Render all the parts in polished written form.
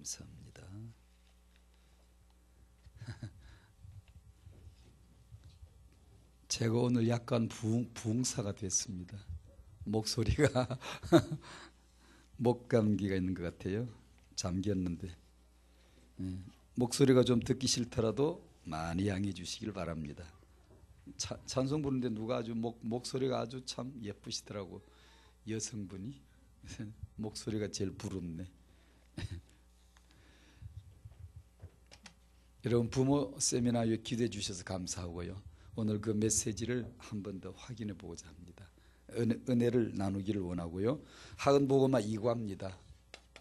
감사합니다. 제가 오늘 약간 부흥사가 됐습니다. 목소리가 목감기가 있는 것 같아요. 잠겼는데 목소리가 좀 듣기 싫더라도 많이 양해해 주시길 바랍니다. 찬송 부르는데 누가 아주 목소리가 아주 참 예쁘시더라고. 여성분이 목소리가 제일 부럽네. 여러분 부모 세미나에 기대해 주셔서 감사하고요. 오늘 그 메시지를 한 번 더 확인해 보고자 합니다. 은혜를 나누기를 원하고요. 하은복음화 2과입니다.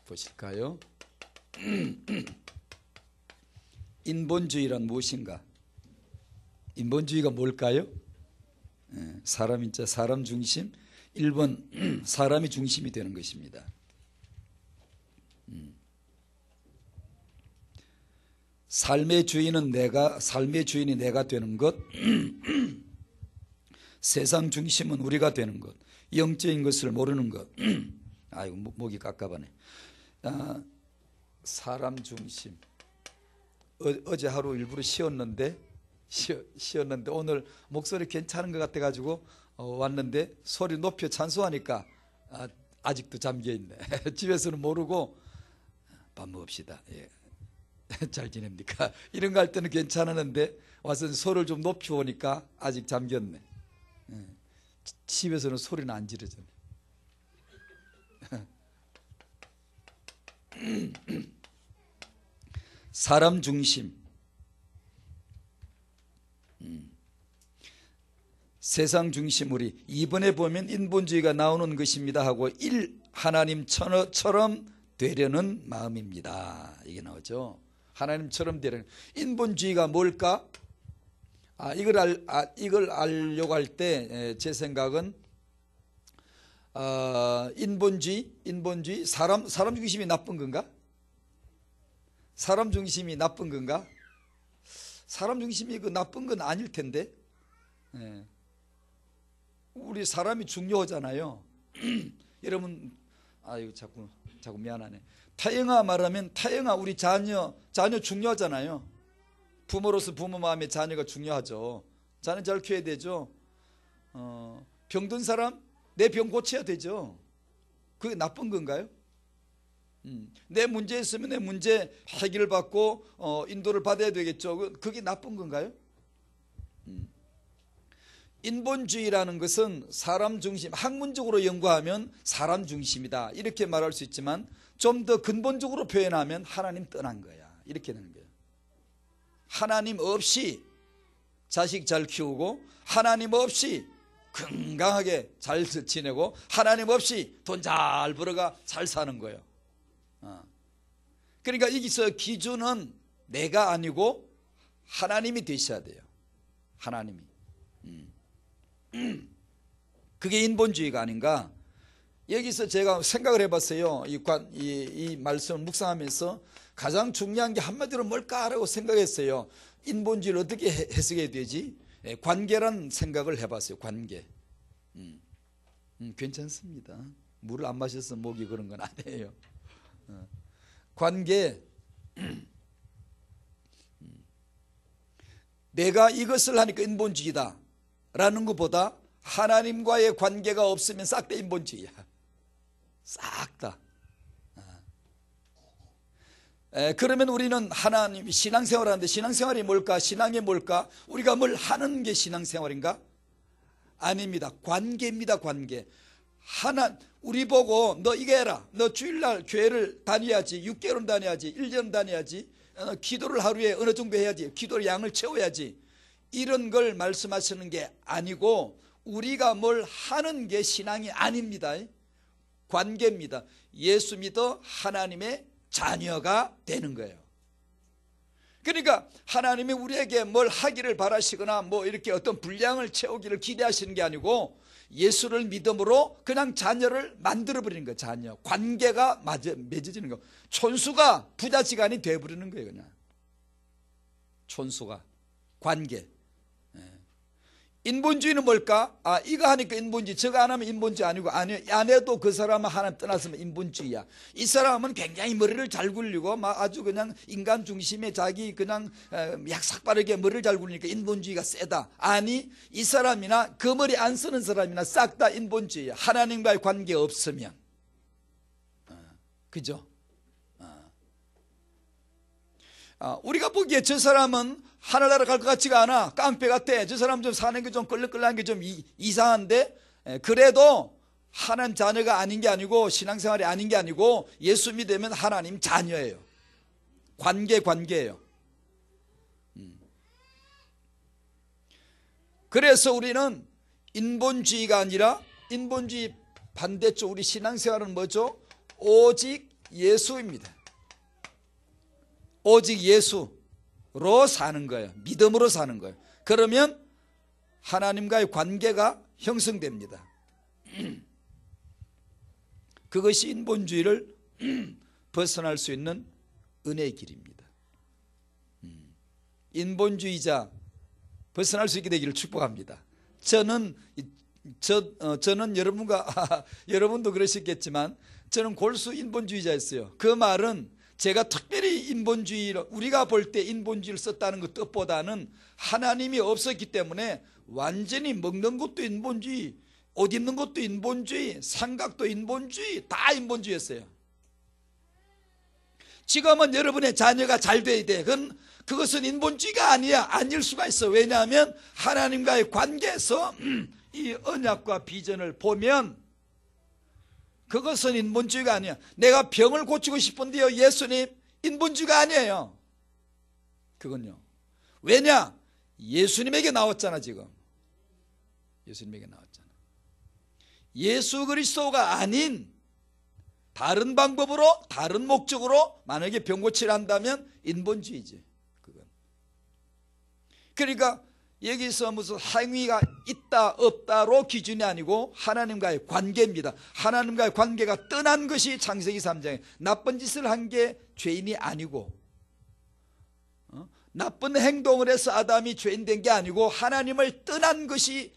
보실까요? 인본주의란 무엇인가? 인본주의가 뭘까요? 사람인자 사람 중심 1번 사람이 중심이 되는 것입니다. 삶의 주인이 내가 되는 것, 세상 중심은 우리가 되는 것, 영적인 것을 모르는 것. 아이고 목이 깝깝하네. 사람 중심. 어제 하루 일부러 쉬었는데 오늘 목소리 괜찮은 것 같아가지고 왔는데 소리 높여 찬송하니까 아직도 잠겨있네. 집에서는 모르고 밥 먹읍시다. 예. 잘 지냅니까? 이런 거 할 때는 괜찮았는데 와서 소리를 좀 높여 오니까 아직 잠겼네. 예. 집에서는 소리는 안 지르잖아요. 사람 중심. 세상 중심 우리 2번에 보면 인본주의가 나오는 것입니다 하고 1. 하나님처럼 되려는 마음입니다. 이게 나오죠. 하나님처럼 되려는. 인본주의가 뭘까? 이걸 알려고 할 때 제 생각은 인본주의 사람 중심이 나쁜 건가? 사람 중심이 나쁜 건가? 사람 중심이 그 나쁜 건 아닐 텐데. 우리 사람이 중요하잖아요. 여러분, 이거 자꾸 미안하네. 타영아 말하면 타영아 우리 자녀 중요하잖아요. 부모로서 부모 마음에 자녀가 중요하죠. 자녀 잘 키워야 되죠. 병든 사람 내 병 고쳐야 되죠. 그게 나쁜 건가요? 내 문제 있으면 내 문제 해결을 받고 인도를 받아야 되겠죠. 그게 나쁜 건가요? 인본주의라는 것은 사람 중심, 학문적으로 연구하면 사람 중심이다 이렇게 말할 수 있지만 좀 더 근본적으로 표현하면 하나님 떠난 거야 이렇게 되는 거예요. 하나님 없이 자식 잘 키우고 하나님 없이 건강하게 잘 지내고 하나님 없이 돈 잘 벌어가 잘 사는 거예요. 그러니까 여기서 기준은 내가 아니고 하나님이 되셔야 돼요. 하나님이. 그게 인본주의가 아닌가. 여기서 제가 생각을 해봤어요. 이 말씀을 묵상하면서 가장 중요한 게 한마디로 뭘까라고 생각했어요. 인본주의를 어떻게 해석해야 되지? 관계란 생각을 해봤어요. 관계. 괜찮습니다. 물을 안 마셔서 목이 그런 건 아니에요. 관계. 내가 이것을 하니까 인본주의다 라는 것보다 하나님과의 관계가 없으면 싹 다 인본주의야. 싹 다. 그러면 우리는 하나님 신앙생활을 하는데 신앙생활이 뭘까? 신앙이 뭘까? 우리가 뭘 하는 게 신앙생활인가? 아닙니다. 관계입니다. 관계. 우리 보고 너 이거 해라. 너 주일날 교회를 다녀야지. 6개월은 다녀야지. 1년 다녀야지. 기도를 하루에 어느 정도 해야지. 기도를 양을 채워야지. 이런 걸 말씀하시는 게 아니고 우리가 뭘 하는 게 신앙이 아닙니다. 관계입니다. 예수 믿어 하나님의 자녀가 되는 거예요. 그러니까 하나님이 우리에게 뭘 하기를 바라시거나 뭐 이렇게 어떤 분량을 채우기를 기대하시는 게 아니고 예수를 믿음으로 그냥 자녀를 만들어버리는 거예요. 자녀. 관계가 맺어지는 거예요. 촌수가 부자지간이 되어버리는 거예요. 그냥 촌수가. 관계. 인본주의는 뭘까? 이거 하니까 인본주의, 저거 안 하면 인본주의 아니고, 아니요, 안 해도 그 사람은 하나님 떠났으면 인본주의야. 이 사람은 굉장히 머리를 잘 굴리고 막 아주 그냥 인간 중심에 자기 그냥 약삭빠르게 머리를 잘 굴리니까 인본주의가 세다. 아니, 이 사람이나 그 머리 안 쓰는 사람이나 싹 다 인본주의야. 하나님과의 관계 없으면. 그죠? 우리가 보기에 저 사람은 하늘나라 갈 것 같지가 않아. 깡패 같아. 저 사람 좀 사는 게 좀 끌렁끌렁한 게 좀 이상한데, 그래도 하나님 자녀가 아닌 게 아니고 신앙생활이 아닌 게 아니고 예수 믿으면 하나님 자녀예요. 관계예요. 그래서 우리는 인본주의가 아니라, 인본주의 반대쪽 우리 신앙생활은 뭐죠? 오직 예수입니다. 오직 예수로 사는 거예요. 믿음으로 사는 거예요. 그러면 하나님과의 관계가 형성됩니다. 그것이 인본주의를 벗어날 수 있는 은혜의 길입니다. 인본주의자 벗어날 수 있게 되기를 축복합니다. 저는 여러분과 여러분도 그러시겠지만 저는 골수 인본주의자였어요. 그 말은 제가 특별히 인본주의를, 우리가 볼 때 인본주의를 썼다는 것 뜻보다는 하나님이 없었기 때문에 완전히 먹는 것도 인본주의, 옷 입는 것도 인본주의, 생각도 인본주의, 다 인본주의였어요. 지금은 여러분의 자녀가 잘 돼야 돼. 그것은 인본주의가 아니야. 아닐 수가 있어. 왜냐하면 하나님과의 관계에서 이 언약과 비전을 보면 그것은 인본주의가 아니야. 내가 병을 고치고 싶은데요, 예수님, 인본주의가 아니에요. 그건요. 왜냐? 예수님에게 나왔잖아. 지금 예수님에게 나왔잖아. 예수 그리스도가 아닌 다른 방법으로, 다른 목적으로 만약에 병 고치려 한다면 인본주의지. 그건. 그러니까 여기서 무슨 행위가 있다 없다로 기준이 아니고 하나님과의 관계입니다. 하나님과의 관계가 떠난 것이 창세기 3장에 나쁜 짓을 한 게 죄인이 아니고, 나쁜 행동을 해서 아담이 죄인 된 게 아니고 하나님을 떠난 것이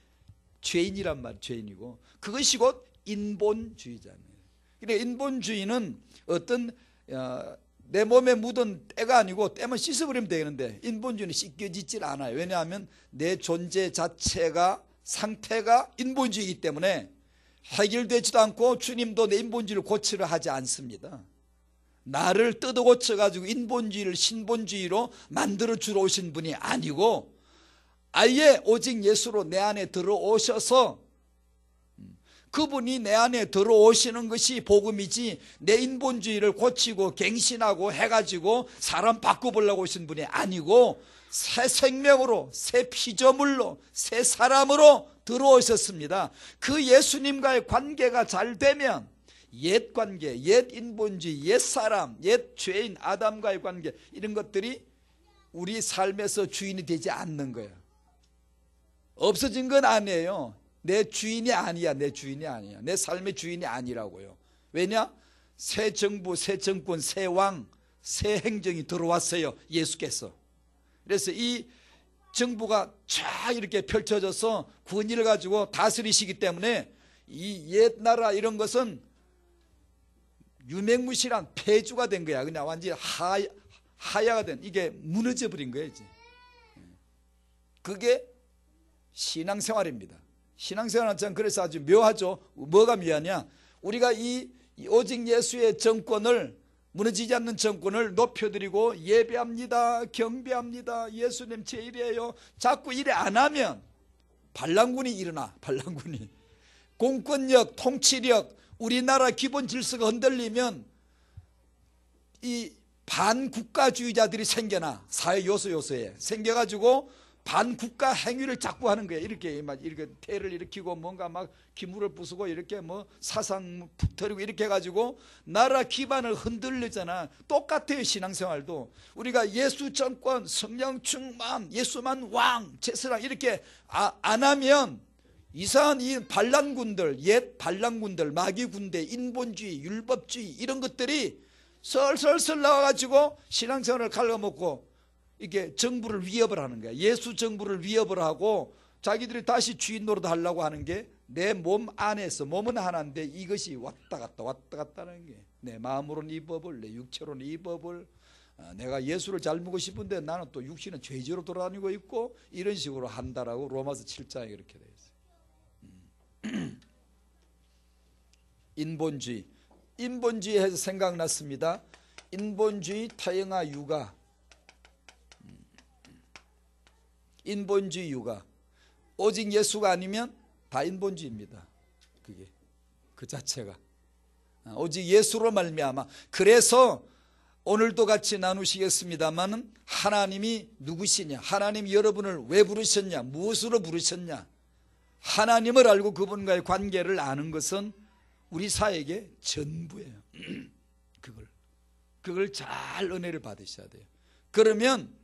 죄인이란 말, 죄인이고, 그것이 곧 인본주의자입니다. 그러니까 인본주의는 어떤 내 몸에 묻은 때가 아니고 때만 씻어버리면 되는데, 인본주의는 씻겨지질 않아요. 왜냐하면 내 존재 자체가, 상태가 인본주의이기 때문에 해결되지도 않고 주님도 내 인본주의를 고치려 하지 않습니다. 나를 뜯어 고쳐가지고 인본주의를 신본주의로 만들어 주러 오신 분이 아니고 아예 오직 예수로 내 안에 들어오셔서 그분이 내 안에 들어오시는 것이 복음이지, 내 인본주의를 고치고 갱신하고 해가지고 사람 바꿔보려고 오신 분이 아니고 새 생명으로, 새 피조물로, 새 사람으로 들어오셨습니다. 그 예수님과의 관계가 잘 되면 옛 관계, 옛 인본주의, 옛 사람, 옛 죄인 아담과의 관계, 이런 것들이 우리 삶에서 주인이 되지 않는 거예요. 없어진 건 아니에요. 내 주인이 아니야. 내 주인이 아니야. 내 삶의 주인이 아니라고요. 왜냐? 새 정부, 새 정권, 새 왕, 새 행정이 들어왔어요. 예수께서. 그래서 이 정부가 쫙 이렇게 펼쳐져서 권위를 가지고 다스리시기 때문에 이 옛 나라 이런 것은 유명무실한 폐주가 된 거야. 그냥 완전히 하야가 된, 이게 무너져 버린 거예요. 이제. 그게 신앙생활입니다. 신앙생활은 참 그래서 아주 묘하죠. 뭐가 묘하냐? 우리가 이 오직 예수의 정권을, 무너지지 않는 정권을 높여드리고 예배합니다, 경배합니다, 예수님 제일이에요. 자꾸 이래 안 하면 반란군이 일어나. 반란군이, 공권력, 통치력, 우리나라 기본 질서가 흔들리면 이 반국가주의자들이 생겨나. 사회 요소에 생겨가지고 반국가 행위를 자꾸 하는 거예요. 이렇게 태를 일으키고 뭔가 막 기물을 부수고 이렇게 뭐 사상 터리고 이렇게 해가지고 나라 기반을 흔들리잖아. 똑같아요. 신앙생활도 우리가 예수 정권, 성령 충만, 예수만 왕, 제사랑 이렇게 안 하면 이상한 이 반란군들, 옛 반란군들, 마귀군대, 인본주의, 율법주의 이런 것들이 설설설 나와가지고 신앙생활을 갉아먹고 이게 정부를 위협을 하는 거야. 예수 정부를 위협을 하고 자기들이 다시 주인 노릇 하려고 하는 게 내 몸 안에서, 몸은 하나인데 이것이 왔다 갔다 하는 게, 내 마음으로는 이 법을, 내 육체로는 이 법을, 내가 예수를 잘 먹고 싶은데 나는 또 육신은 죄지로 돌아다니고 있고, 이런 식으로 한다라고 로마서 7장에 그렇게 되어 있어요. 인본주의 해서 생각났습니다. 인본주의, 타영아, 육아. 인본주의, 육아. 오직 예수가 아니면 다 인본주의입니다. 그게 그 자체가 오직 예수로 말미암아. 그래서 오늘도 같이 나누시겠습니다마는 하나님이 누구시냐, 하나님이 여러분을 왜 부르셨냐, 무엇으로 부르셨냐, 하나님을 알고 그분과의 관계를 아는 것은 우리 사역의 전부예요. 그걸 잘 은혜를 받으셔야 돼요. 그러면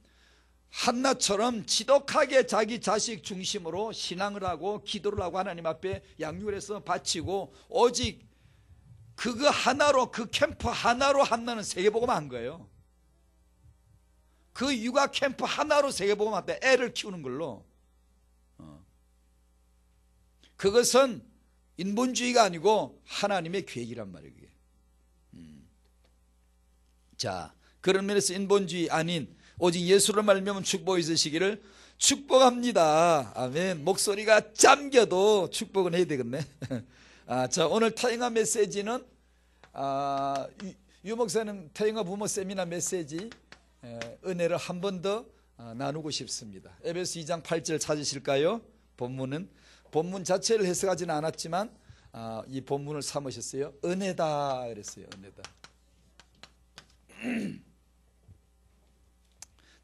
한나처럼 지독하게 자기 자식 중심으로 신앙을 하고 기도를 하고 하나님 앞에 양육을 해서 바치고, 오직 그거 하나로, 그 캠프 하나로 한나는 세계복음 한 거예요. 그 육아 캠프 하나로 세계복음 한다. 애를 키우는 걸로. 그것은 인본주의가 아니고 하나님의 계획이란 말이에요. 자, 그런 면에서 인본주의 아닌 오직 예수로 말미암은 축복이 있으시기를 축복합니다. 아멘. 목소리가 잠겨도 축복은 해야 되겠네. 자, 오늘 타영아 메시지는 유 목사님 타영아 부모 세미나 메시지 은혜를 한 번 더 나누고 싶습니다. 에베소 2장 8절 찾으실까요? 본문 자체를 해석하지는 않았지만 이 본문을 삼으셨어요. 은혜다 그랬어요. 은혜다.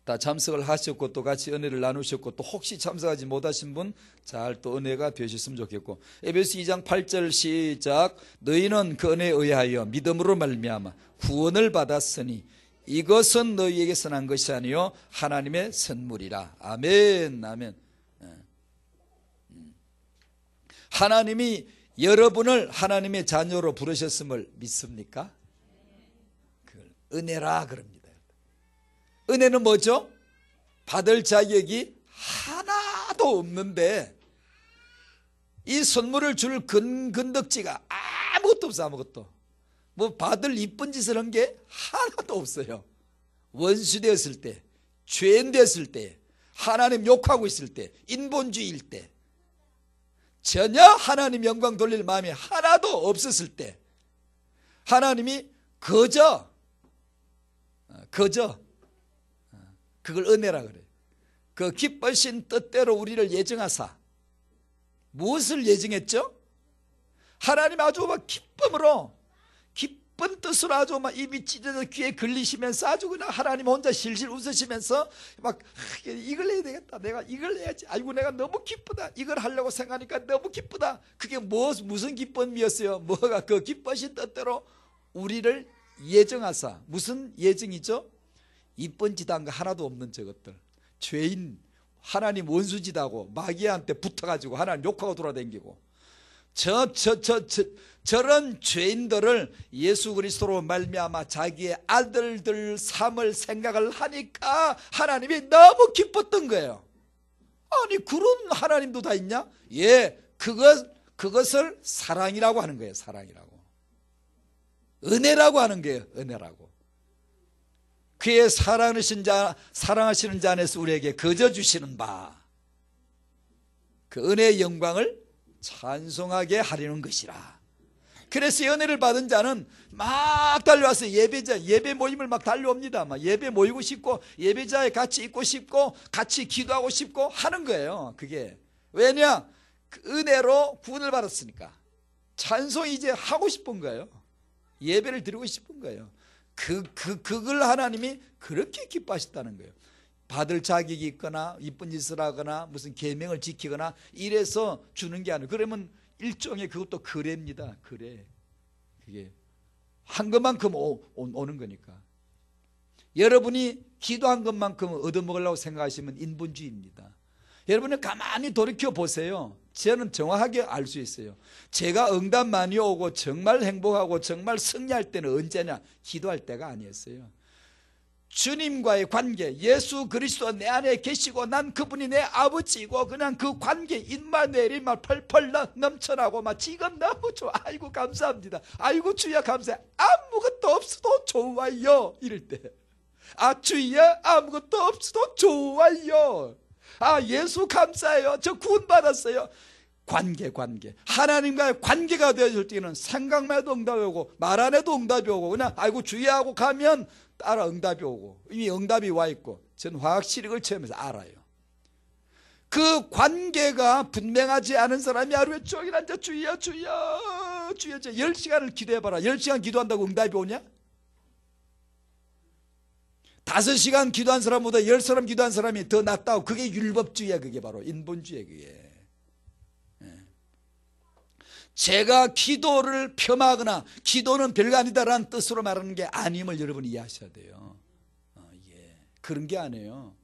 다 참석을 하셨고 또 같이 은혜를 나누셨고, 또 혹시 참석하지 못하신 분 잘 또 은혜가 되셨으면 좋겠고, 에베소 2장 8절 시작. 너희는 그 은혜에 의하여 믿음으로 말미암아 구원을 받았으니 이것은 너희에게서 난 것이 아니요 하나님의 선물이라. 아멘. 아멘. 하나님이 여러분을 하나님의 자녀로 부르셨음을 믿습니까? 그걸 은혜라 그럽니다. 은혜는 뭐죠? 받을 자격이 하나도 없는데 이 선물을 줄 근덕지가 아무것도 없어. 아무것도. 뭐 받을 이쁜 짓을 한 게 하나도 없어요. 원수 되었을 때, 죄인 되었을 때, 하나님 욕하고 있을 때, 인본주의일 때, 전혀 하나님 영광 돌릴 마음이 하나도 없었을 때, 하나님이 그저 그걸 은혜라 그래요. 그 기쁘신 뜻대로 우리를 예정하사. 무엇을 예정했죠? 하나님 아주 막 기쁨으로, 기쁜 뜻으로 아주 막 입이 찢어져 귀에 걸리시면서 아주 그냥 하나님 혼자 실실 웃으시면서 막 이걸 해야 되겠다, 내가 이걸 해야지, 아이고 내가 너무 기쁘다, 이걸 하려고 생각하니까 너무 기쁘다. 그게 무슨 기쁨이었어요? 뭐가 그 기쁘신 뜻대로 우리를 예정하사. 무슨 예정이죠? 이쁜 짓 한 거 하나도 없는 저것들, 죄인, 하나님 원수짓하고 마귀한테 붙어가지고 하나님 욕하고 돌아다니고, 저런 죄인들을 예수 그리스도로 말미암아 자기의 아들들 삼을 생각을 하니까 하나님이 너무 기뻤던 거예요. 아니 그런 하나님도 다 있냐? 예, 그것을 사랑이라고 하는 거예요. 사랑이라고, 은혜라고 하는 거예요. 은혜라고. 그의 사랑하시는 자 안에서 우리에게 거저 주시는 바, 그 은혜의 영광을 찬송하게 하려는 것이라. 그래서 은혜를 받은 자는 막 달려와서 예배 모임을 막 달려옵니다. 막 예배 모이고 싶고 예배자에 같이 있고 싶고 같이 기도하고 싶고 하는 거예요. 그게 왜냐? 그 은혜로 구원을 받았으니까 찬송이 이제 하고 싶은 거예요. 예배를 드리고 싶은 거예요. 그걸 하나님이 그렇게 기뻐하셨다는 거예요. 받을 자격이 있거나 이쁜 짓을 하거나 무슨 계명을 지키거나 이래서 주는 게 아니고, 그러면 일종의 그것도 거래입니다. 거래. 그게 한 것만큼 오는 거니까. 여러분이 기도한 것만큼 얻어먹으려고 생각하시면 인본주의입니다. 여러분은 가만히 돌이켜 보세요. 저는 정확하게 알 수 있어요. 제가 응답 많이 오고 정말 행복하고 정말 승리할 때는 언제냐? 기도할 때가 아니었어요. 주님과의 관계, 예수 그리스도 내 안에 계시고 난 그분이 내 아버지고 그냥 그 관계 인마누엘이 막 펄펄 넘쳐나고 막 지금 너무 좋아. 아이고 감사합니다. 아이고 주여 감사해. 아무것도 없어도 좋아요. 이럴 때 주여 아무것도 없어도 좋아요. 예수 감사해요. 저 구원받았어요. 관계 하나님과의 관계가 되어질 때는 생각만 해도 응답이 오고 말 안 해도 응답이 오고 그냥 아이고 주여 하고 가면 따라 응답이 오고 이미 응답이 와 있고 저는 화학실익을 체험해서 알아요. 그 관계가 분명하지 않은 사람이 하루에 종일 앉아 주여 10시간을 기도해봐라. 10시간 기도한다고 응답이 오냐? 5시간 기도한 사람보다 10사람 기도한 사람이 더 낫다고. 그게 율법주의야. 그게 바로 인본주의야. 그게 제가 기도를 폄하하거나 기도는 별거 아니다라는 뜻으로 말하는 게 아님을 여러분이 이해하셔야 돼요. 그런 게 아니에요.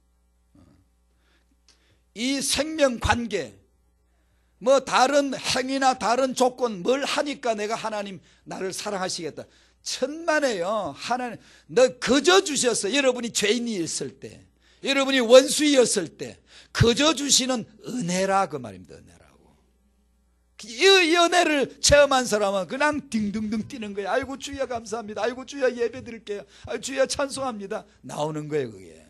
이 생명관계 뭐 다른 행위나 다른 조건 뭘 하니까 내가 하나님 나를 사랑하시겠다. 천만에요. 하나님 너 거저 주셨어. 여러분이 죄인이었을 때, 여러분이 원수이었을 때 거저 주시는 은혜라 그 말입니다. 은혜라고. 이 은혜를 체험한 사람은 그냥 딩딩딩 뛰는 거예요. 아이고 주여 감사합니다. 아이고 주여 예배 드릴게요. 아이고 주여 찬송합니다. 나오는 거예요. 그게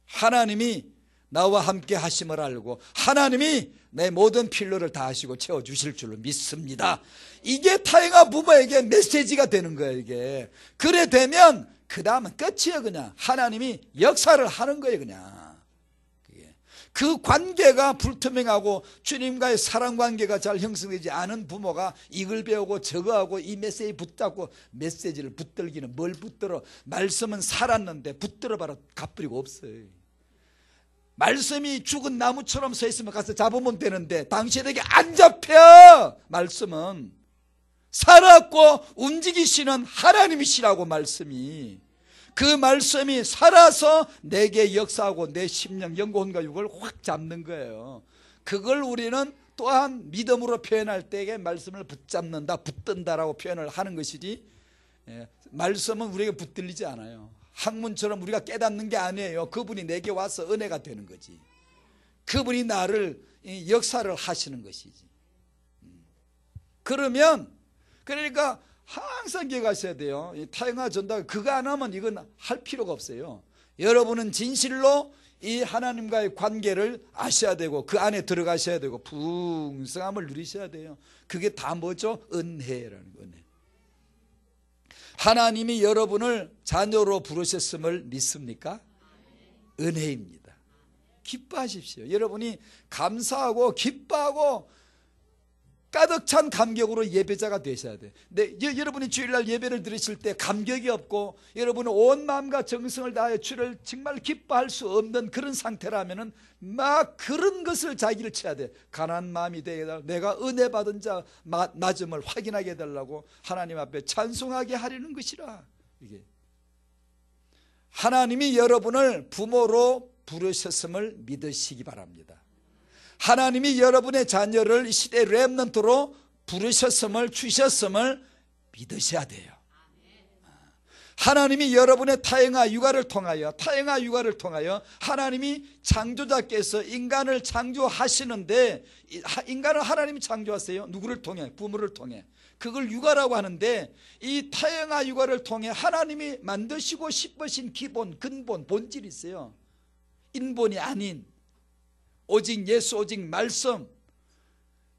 하나님이 나와 함께 하심을 알고 하나님이 내 모든 필요를 다 하시고 채워주실 줄로 믿습니다. 이게 타행아 부모에게 메시지가 되는 거예요. 이게 그래 되면 그 다음은 끝이에요. 그냥 하나님이 역사를 하는 거예요. 그냥 그 관계가 불투명하고 주님과의 사랑관계가 잘 형성되지 않은 부모가 이걸 배우고 저거 하고 이 메시지 붙잡고 메시지를 붙들기는 뭘 붙들어. 말씀은 살았는데 붙들어 봐라 갚으리고 없어요. 말씀이 죽은 나무처럼 서 있으면 가서 잡으면 되는데 당신에게 안 잡혀. 말씀은 살았고 움직이시는 하나님이시라고. 말씀이 그 말씀이 살아서 내게 역사하고 내 심령 영혼과 육을 확 잡는 거예요. 그걸 우리는 또한 믿음으로 표현할 때에 말씀을 붙잡는다 붙든다라고 표현을 하는 것이지 말씀은 우리에게 붙들리지 않아요. 학문처럼 우리가 깨닫는 게 아니에요. 그분이 내게 와서 은혜가 되는 거지. 그분이 나를 역사를 하시는 것이지. 그러니까 항상 기억하셔야 돼요. 타행아 전도가 그거 안 하면 이건 할 필요가 없어요. 여러분은 진실로 이 하나님과의 관계를 아셔야 되고 그 안에 들어가셔야 되고 풍성함을 누리셔야 돼요. 그게 다 뭐죠? 은혜라는 거. 은혜. 하나님이 여러분을 자녀로 부르셨음을 믿습니까? 은혜입니다. 기뻐하십시오. 여러분이 감사하고 기뻐하고 가득 찬 감격으로 예배자가 되셔야 돼요. 근데 여러분이 주일날 예배를 드리실 때 감격이 없고 여러분은 온 마음과 정성을 다하여 주를 정말 기뻐할 수 없는 그런 상태라면은 막 그런 것을 자기를 쳐야 돼. 가난한 마음이 되게 해달라고, 내가 은혜 받은 자 낮음을 확인하게 해달라고 하나님 앞에 찬송하게 하려는 것이라. 이게 하나님이 여러분을 부모로 부르셨음을 믿으시기 바랍니다. 하나님이 여러분의 자녀를 이 시대 렘넌트로 부르셨음을 주셨음을 믿으셔야 돼요. 하나님이 여러분의 타행아 육아를 통하여 하나님이 창조자께서 인간을 창조하시는데 인간을 하나님이 창조하세요. 누구를 통해? 부모를 통해. 그걸 육아라고 하는데 이 타행아 육아를 통해 하나님이 만드시고 싶으신 기본, 근본, 본질이 있어요. 인본이 아닌 오직 예수, 오직 말씀,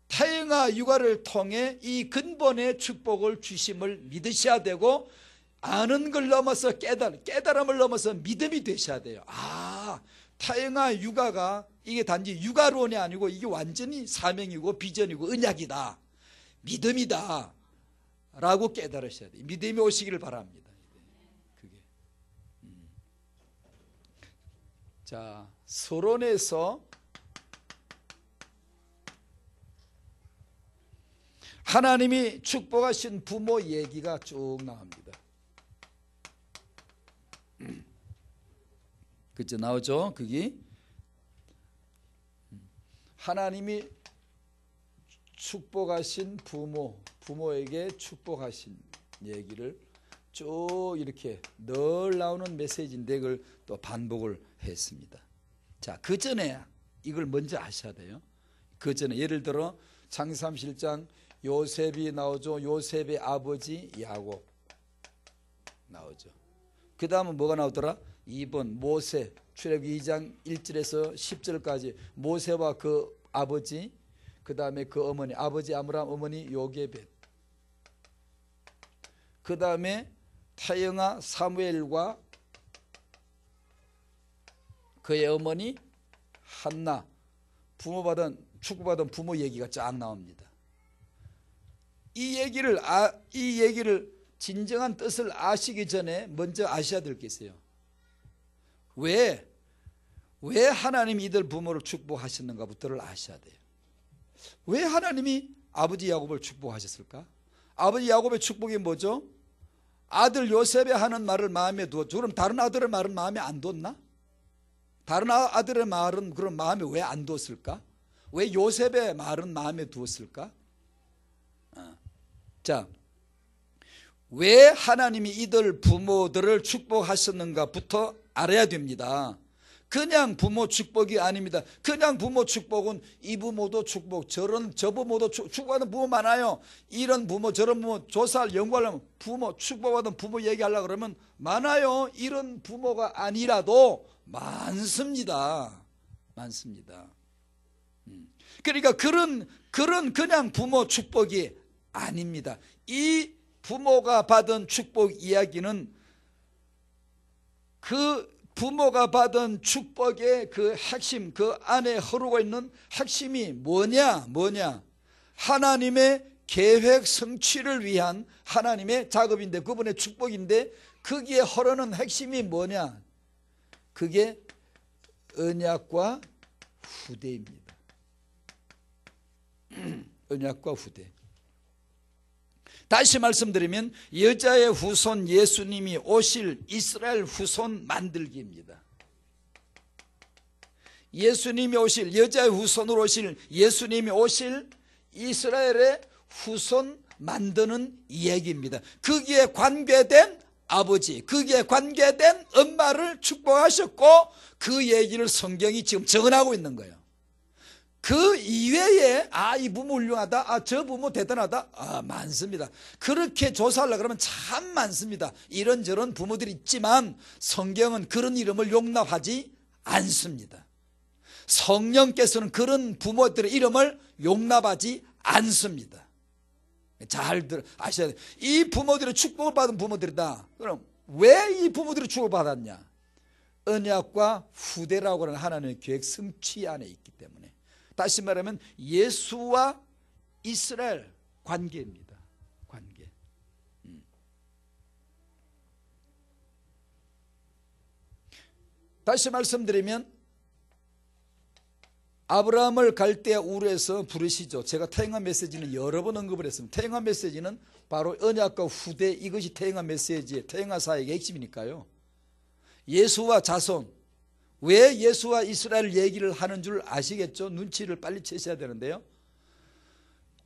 타행아 육아를 통해 이 근본의 축복을 주심을 믿으셔야 되고 아는 걸 넘어서 깨달음을 넘어서 믿음이 되셔야 돼요. 타행아 육아가 이게 단지 육아론이 아니고 이게 완전히 사명이고 비전이고 언약이다, 믿음이다 라고 깨달으셔야 돼요. 믿음이 오시기를 바랍니다. 그게. 자, 서론에서 하나님이 축복하신 부모 얘기가 쭉 나옵니다. 그죠? 나오죠? 거기 하나님이 축복하신 부모에게 축복하신 얘기를 쭉 이렇게 늘 나오는 메시지인데 그걸 또 반복을 했습니다. 자, 그 전에 이걸 먼저 아셔야 돼요. 그 전에 예를 들어 창세기 37장 요셉이 나오죠. 요셉의 아버지 야곱 나오죠. 그 다음은 뭐가 나오더라? 2번 모세, 출애굽기 2장 1절에서 10절까지 모세와 그 아버지, 그 다음에 그 어머니, 아버지 아므람, 어머니 요게벳, 그 다음에 타영아 사무엘과 그의 어머니 한나, 축복받은 부모 얘기가 쫙 나옵니다. 이 얘기를 진정한 뜻을 아시기 전에 먼저 아셔야 될 게 있어요. 왜 하나님이 이들 부모를 축복하셨는가부터를 아셔야 돼요. 왜 하나님이 아버지 야곱을 축복하셨을까? 아버지 야곱의 축복이 뭐죠? 아들 요셉의 하는 말을 마음에 두었죠. 그럼 다른 아들의 말은 마음에 안 뒀나? 다른 아들의 말은 그럼 마음에 왜 안 두었을까? 왜 요셉의 말은 마음에 두었을까? 자, 왜 하나님이 이들 부모들을 축복하셨는가부터 알아야 됩니다. 그냥 부모 축복이 아닙니다. 그냥 부모 축복은 이 부모도 축복, 저 부모도 축복하는 부모 많아요. 이런 부모 저런 부모 조사할 연구하려면 부모 축복받은 부모 얘기하려고 그러면 많아요. 이런 부모가 아니라도 많습니다. 그러니까 그런 그냥 부모 축복이 아닙니다. 이 부모가 받은 축복 이야기는 그 부모가 받은 축복의 그 핵심, 그 안에 흐르고 있는 핵심이 뭐냐? 하나님의 계획 성취를 위한 하나님의 작업인데, 그분의 축복인데, 거기에 흐르는 핵심이 뭐냐? 그게 언약과 후대입니다. 언약과 후대. 다시 말씀드리면 여자의 후손 예수님이 오실 이스라엘 후손 만들기입니다. 예수님이 오실, 여자의 후손으로 오실 예수님이 오실 이스라엘의 후손 만드는 이야기입니다. 거기에 관계된 아버지, 거기에 관계된 엄마를 축복하셨고 그 얘기를 성경이 지금 전하고 있는 거예요. 그 이외에 이 부모 훌륭하다, 저 부모 대단하다, 많습니다. 그렇게 조사하려고 그러면 참 많습니다. 이런저런 부모들이 있지만 성경은 그런 이름을 용납하지 않습니다. 성령께서는 그런 부모들의 이름을 용납하지 않습니다. 잘 아셔야 돼요. 이 부모들이 축복을 받은 부모들이다. 그럼 왜 이 부모들이 축복을 받았냐? 언약과 후대라고 하는 하나님의 계획 성취 안에 있기 때문에. 다시 말하면 예수와 이스라엘 관계입니다. 관계. 다시 말씀드리면 아브라함을 갈대 우르에서 부르시죠. 제가 태영한 메시지는 여러 번 언급을 했습니다. 태영한 메시지는 바로 언약과 후대, 이것이 태영한 메시지의 태영한 사역의 핵심이니까요. 예수와 자손, 왜 예수와 이스라엘 얘기를 하는 줄 아시겠죠? 눈치를 빨리 채셔야 되는데요.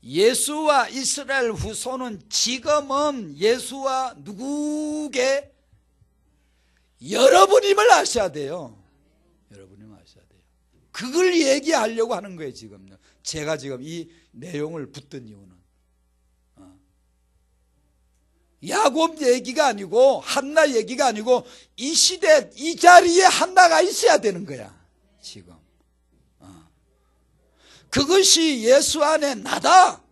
예수와 이스라엘 후손은 지금은 예수와 누구게 여러분임을 아셔야 돼요. 여러분임을 아셔야 돼요. 그걸 얘기하려고 하는 거예요. 지금요. 제가 지금 이 내용을 붙든 이유는 야곱 얘기가 아니고 한나 얘기가 아니고 이 시대 이 자리에 한나가 있어야 되는 거야. 지금 그것이 예수 안에 나다,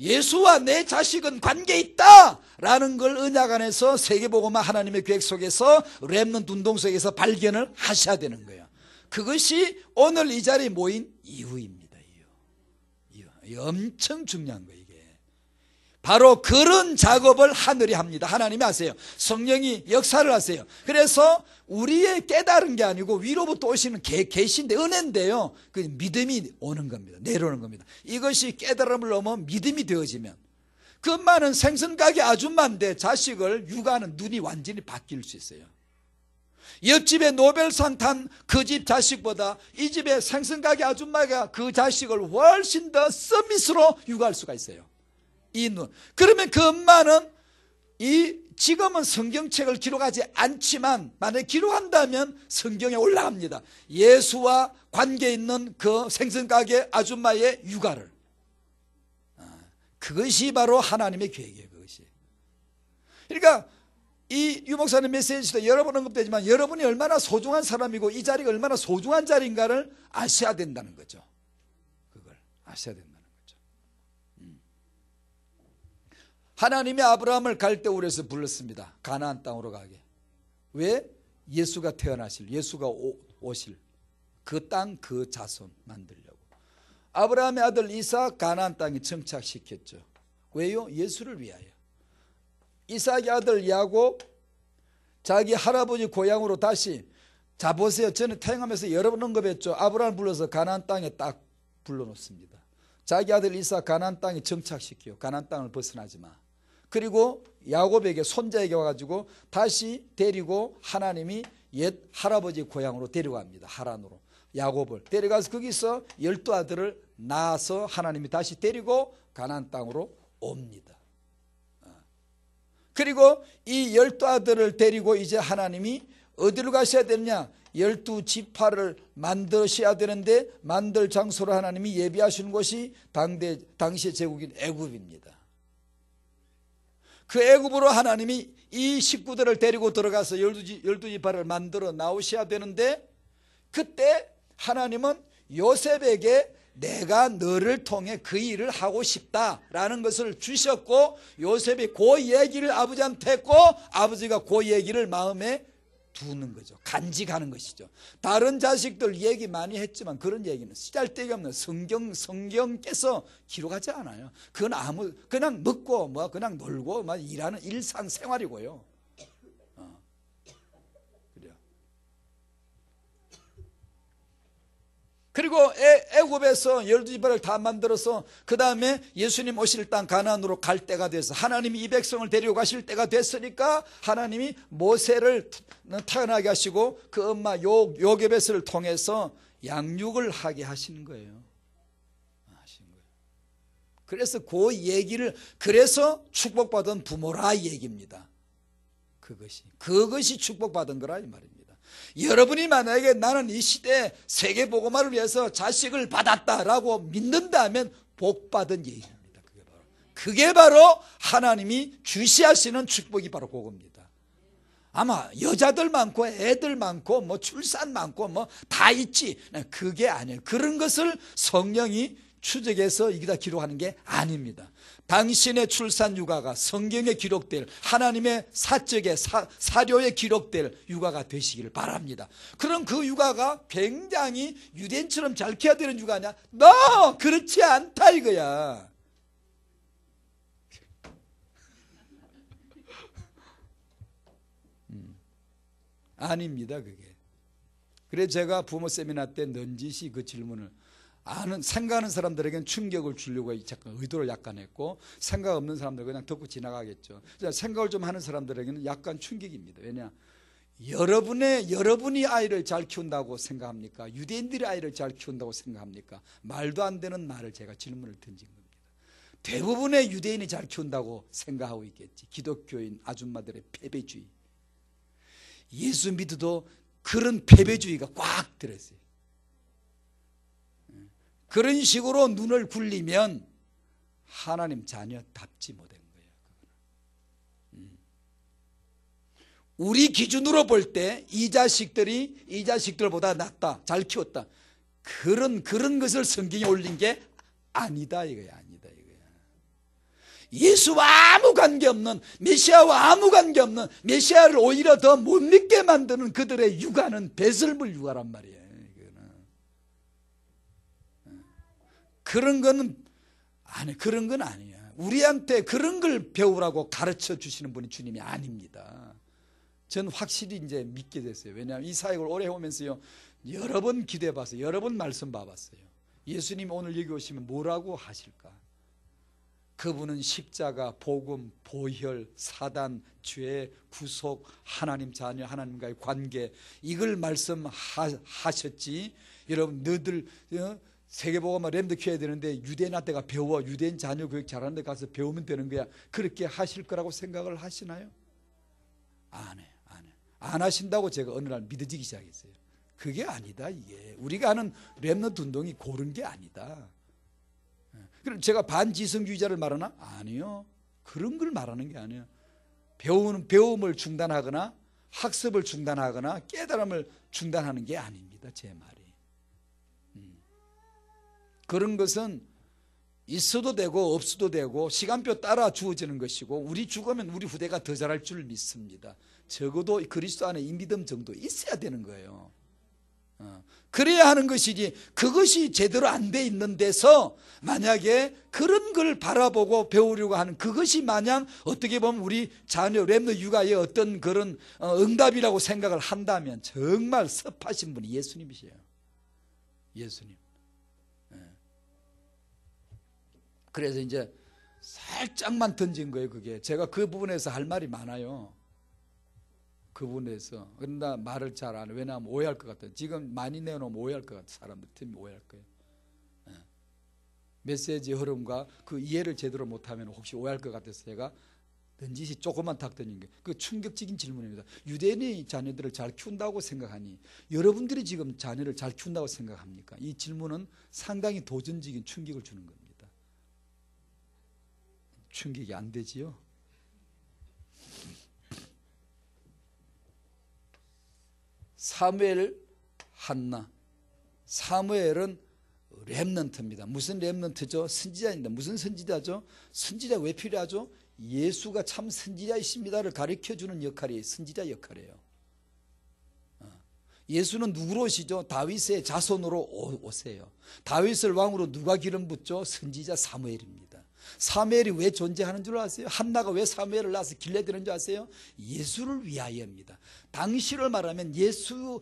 예수와 내 자식은 관계 있다 라는 걸 언약 안에서 세계복음화 하나님의 계획 속에서 렘넌트 운동 속에서 발견을 하셔야 되는 거예요. 그것이 오늘 이 자리에 모인 이유입니다. 이유. 엄청 중요한 거예요. 바로 그런 작업을 하늘이 합니다. 하나님이 하세요. 성령이 역사를 하세요. 그래서 우리의 깨달은 게 아니고 위로부터 오시는 계시인데, 은혜인데요, 그 믿음이 오는 겁니다. 내려오는 겁니다. 이것이 깨달음을 넘어 믿음이 되어지면 그 많은 생선가게 아줌마인데 자식을 육아하는 눈이 완전히 바뀔 수 있어요. 옆집에 노벨상 탄 그 집 자식보다 이 집에 생선가게 아줌마가 그 자식을 훨씬 더 서밋으로 육아할 수가 있어요. 이 눈. 그러면 그 엄마는 이 지금은 성경책을 기록하지 않지만 만약에 기록한다면 성경에 올라갑니다. 예수와 관계 있는 그 생선가게 아줌마의 육아를. 그것이 바로 하나님의 계획이에요. 그것이. 그러니까 이 유목사님 메시지도 여러 번 언급되지만 여러분이 얼마나 소중한 사람이고 이 자리가 얼마나 소중한 자리인가를 아셔야 된다는 거죠. 그걸 아셔야 된다는 거죠. 하나님이 아브라함을 갈대우르에서 불렀습니다. 가나안 땅으로 가게. 왜? 예수가 태어나실, 예수가 오실 그 땅, 그 자손 만들려고. 아브라함의 아들 이삭 가나안 땅에 정착시켰죠. 왜요? 예수를 위하여. 이삭의 아들 야곱 자기 할아버지 고향으로 다시, 자 보세요. 저는 태어나면서 여러 번 언급했죠. 아브라함을 불러서 가나안 땅에 딱 불러놓습니다. 자기 아들 이삭 가나안 땅에 정착시켜. 가나안 땅을 벗어나지 마. 그리고 야곱에게, 손자에게 와가지고 다시 데리고 하나님이 옛 할아버지 고향으로 데려갑니다. 하란으로 야곱을 데려가서 거기서 12아들을 낳아서 하나님이 다시 데리고 가나안 땅으로 옵니다. 그리고 이 12아들을 데리고 이제 하나님이 어디로 가셔야 되느냐? 12지파를 만드셔야 되는데 만들 장소로 하나님이 예비하시는 곳이 당시의 제국인 애굽입니다. 그 애굽으로 하나님이 이 식구들을 데리고 들어가서 12지파를 만들어 나오셔야 되는데, 그때 하나님은 요셉에게 내가 너를 통해 그 일을 하고 싶다라는 것을 주셨고, 요셉이 그 얘기를 아버지한테 했고 아버지가 그 얘기를 마음에 두는 거죠. 간직하는 것이죠. 다른 자식들 얘기 많이 했지만 그런 얘기는 쓰잘데기 없는 성경께서 기록하지 않아요. 그건 그냥 먹고 뭐 그냥 놀고 막 일하는 일상생활이고요. 그래요. 그리고 애굽에서 12지파를 다 만들어서 그 다음에 예수님 오실 땅 가나안으로 갈 때가 돼서 하나님이 이 백성을 데리고 가실 때가 됐으니까 하나님이 모세를 태어나게 하시고 그 엄마 요게벳을 통해서 양육을 하게 하시는 거예요. 그래서 그 얘기를, 그래서 축복받은 부모라 얘기입니다. 그것이 축복받은 거라 이 말입니다. 여러분이 만약에 나는 이 시대에 세계복음화를 위해서 자식을 받았다라고 믿는다면 복받은 얘기입니다. 그게 바로 하나님이 주시하시는 축복이 바로 그겁니다. 아마 여자들 많고 애들 많고 뭐 출산 많고 뭐 다 있지, 그게 아니에요. 그런 것을 성령이 추적해서 여기다 기록하는 게 아닙니다. 당신의 출산 육아가 성경에 기록될, 하나님의 사적의 사료에 기록될 육아가 되시기를 바랍니다. 그럼 그 육아가 굉장히 유대인처럼 잘 키워야 되는 육아냐? 너 그렇지 않다 이거야. 아닙니다 그게. 그래서 제가 부모 세미나 때 넌지시 그 질문을 생각하는 사람들에게는 충격을 주려고 잠깐 의도를 약간 했고, 생각 없는 사람들 그냥 듣고 지나가겠죠. 생각을 좀 하는 사람들에게는 약간 충격입니다. 왜냐? 여러분이 아이를 잘 키운다고 생각합니까? 유대인들이 아이를 잘 키운다고 생각합니까? 말도 안 되는 말을 제가 질문을 던진 겁니다. 대부분의 유대인이 잘 키운다고 생각하고 있겠지. 기독교인 아줌마들의 패배주의. 예수 믿어도 그런 패배주의가 꽉 들었어요. 그런 식으로 눈을 굴리면 하나님 자녀답지 못한 거예요. 우리 기준으로 볼 때 이 자식들보다 낫다, 잘 키웠다, 그런 것을 성경에 올린 게 아니다 이거야. 아니다 이거야. 예수와 아무 관계없는, 메시아와 아무 관계없는, 메시아를 오히려 더 못 믿게 만드는 그들의 육아는 배설물 육아란 말이에요. 그런 건 아니에요. 우리한테 그런 걸 배우라고 가르쳐 주시는 분이 주님이 아닙니다. 전 확실히 이제 믿게 됐어요. 왜냐하면 이 사역을 오래 해오면서요, 여러 번 기도해 봤어요. 여러 번 말씀 봐봤어요. 예수님 오늘 여기 오시면 뭐라고 하실까? 그분은 십자가, 복음, 보혈, 사단, 죄, 구속, 하나님 자녀, 하나님과의 관계, 이걸 말씀하셨지. 여러분 너희들 세계복음화 램드 키워야 되는데 유대인한테가 배워, 유대인 자녀 교육 잘하는 데 가서 배우면 되는 거야, 그렇게 하실 거라고 생각을 하시나요? 안 해. 안 하신다고 제가 어느 날 믿어지기 시작했어요. 그게 아니다. 이게 우리가 하는 렘넌트 운동이 그런 게 아니다. 그럼 제가 반지성주의자를 말하나? 아니요. 그런 걸 말하는 게 아니에요. 배움을 중단하거나 학습을 중단하거나 깨달음을 중단하는 게 아닙니다. 제 말이. 그런 것은 있어도 되고 없어도 되고 시간표 따라 주어지는 것이고, 우리 죽으면 우리 후대가 더 잘할 줄 믿습니다. 적어도 그리스도 안에 이 믿음 정도 있어야 되는 거예요. 그래야 하는 것이지, 그것이 제대로 안 돼 있는 데서 만약에 그런 걸 바라보고 배우려고 하는 그것이 마냥 어떻게 보면 우리 자녀 렘넌트 육아의 어떤 그런 응답이라고 생각을 한다면 정말 섭하신 분이 예수님이세요. 예수님. 그래서 이제 살짝만 던진 거예요. 그게 제가 그 부분에서 할 말이 많아요. 그 부분에서. 그러나 말을 잘 안 해요. 왜냐하면 오해할 것 같아요. 지금 많이 내놓으면 오해할 것 같아요. 사람들 팀이 오해할 거예요. 메시지 흐름과 그 이해를 제대로 못하면 혹시 오해할 것 같아서 제가 던지시 조금만 탁 던진 게, 그 충격적인 질문입니다. 유대인이 자녀들을 잘 키운다고 생각하니 여러분들이 지금 자녀를 잘 키운다고 생각합니까? 이 질문은 상당히 도전적인 충격을 주는 겁니다. 충격이 안 되지요? 사무엘, 한나. 사무엘은 렘넌트입니다. 무슨 렘넌트죠? 선지자입니다. 무슨 선지자죠? 선지자 왜 필요하죠? 예수가 참 선지자이십니다를 가르쳐주는 역할이 선지자 역할이에요. 예수는 누구로 오시죠? 다윗의 자손으로 오세요. 다윗을 왕으로 누가 기름 붓죠? 선지자 사무엘입니다. 사무엘이 왜 존재하는 줄 아세요? 한나가 왜 사무엘을 낳아서 길러드는 줄 아세요? 예수를 위하여입니다. 당시를 말하면 예수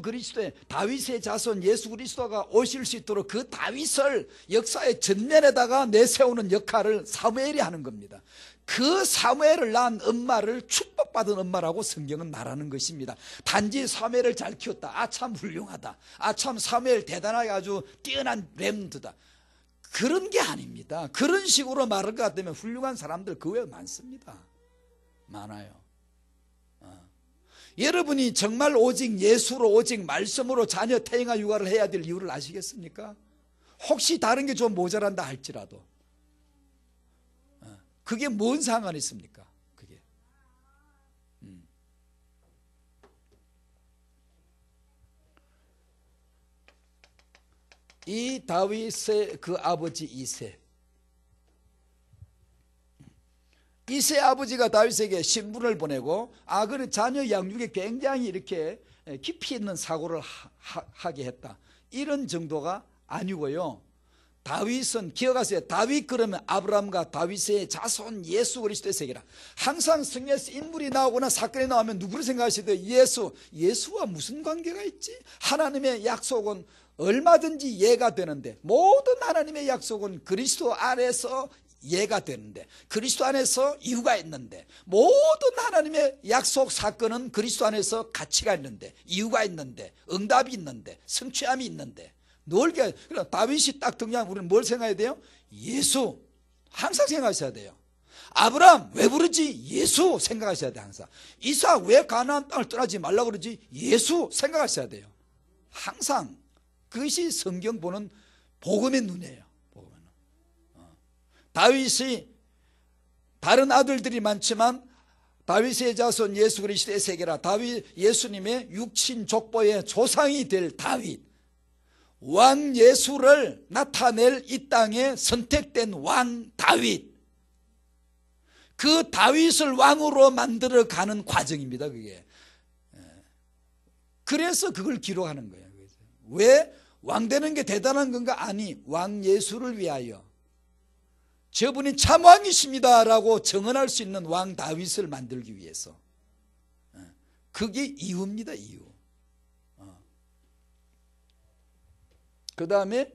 그리스도의 다윗의 자손 예수 그리스도가 오실 수 있도록 그 다윗을 역사의 전면에다가 내세우는 역할을 사무엘이 하는 겁니다. 그 사무엘을 낳은 엄마를 축복받은 엄마라고 성경은 말하는 것입니다. 단지 사무엘을 잘 키웠다. 아, 참 훌륭하다. 아, 참 사무엘 대단하게 아주 뛰어난 렘넌트다. 그런 게 아닙니다. 그런 식으로 말할 것 같으면 훌륭한 사람들 그 외에 많습니다. 많아요. 여러분이 정말 오직 예수로 오직 말씀으로 자녀 태영아 육아를 해야 될 이유를 아시겠습니까? 혹시 다른 게 좀 모자란다 할지라도 그게 뭔 상관이 있습니까? 그게 이 다윗의 그 아버지 이세 아버지가 다윗에게 신분을 보내고, 그는 자녀 양육에 굉장히 이렇게 깊이 있는 사고를 하게 했다, 이런 정도가 아니고요. 다윗은 기억하세요. 다윗 그러면 아브라함과 다윗의 자손 예수 그리스도의 세계라. 항상 성경에서 인물이 나오거나 사건이 나오면 누구를 생각하셔야 돼요? 예수와 무슨 관계가 있지? 하나님의 약속은 얼마든지 이해가 되는데, 모든 하나님의 약속은 그리스도 안에서 이해가 되는데, 그리스도 안에서 이유가 있는데, 모든 하나님의 약속 사건은 그리스도 안에서 가치가 있는데, 이유가 있는데, 응답이 있는데, 성취함이 있는데, 놀게. 그럼 다윗이 딱 등장하면 우리는 뭘 생각해야 돼요? 예수 항상 생각하셔야 돼요. 아브라함 왜 부르지? 예수 생각하셔야 돼요. 항상. 이삭 왜 가나안 땅을 떠나지 말라고 그러지? 예수 생각하셔야 돼요. 항상. 그것이 성경 보는 복음의 눈이에요. 다윗이 다른 아들들이 많지만 다윗의 자손 예수 그리스도의 세계라. 다윗 예수님의 육친 족보의 조상이 될 다윗, 왕 예수를 나타낼 이 땅에 선택된 왕 다윗, 그 다윗을 왕으로 만들어가는 과정입니다. 그게. 그래서 그걸 기록하는 거예요. 왜 왕 되는 게 대단한 건가? 아니, 왕 예수를 위하여 저분이 참 왕이십니다 라고 증언할 수 있는 왕 다윗을 만들기 위해서. 그게 이유입니다. 이유. 그 다음에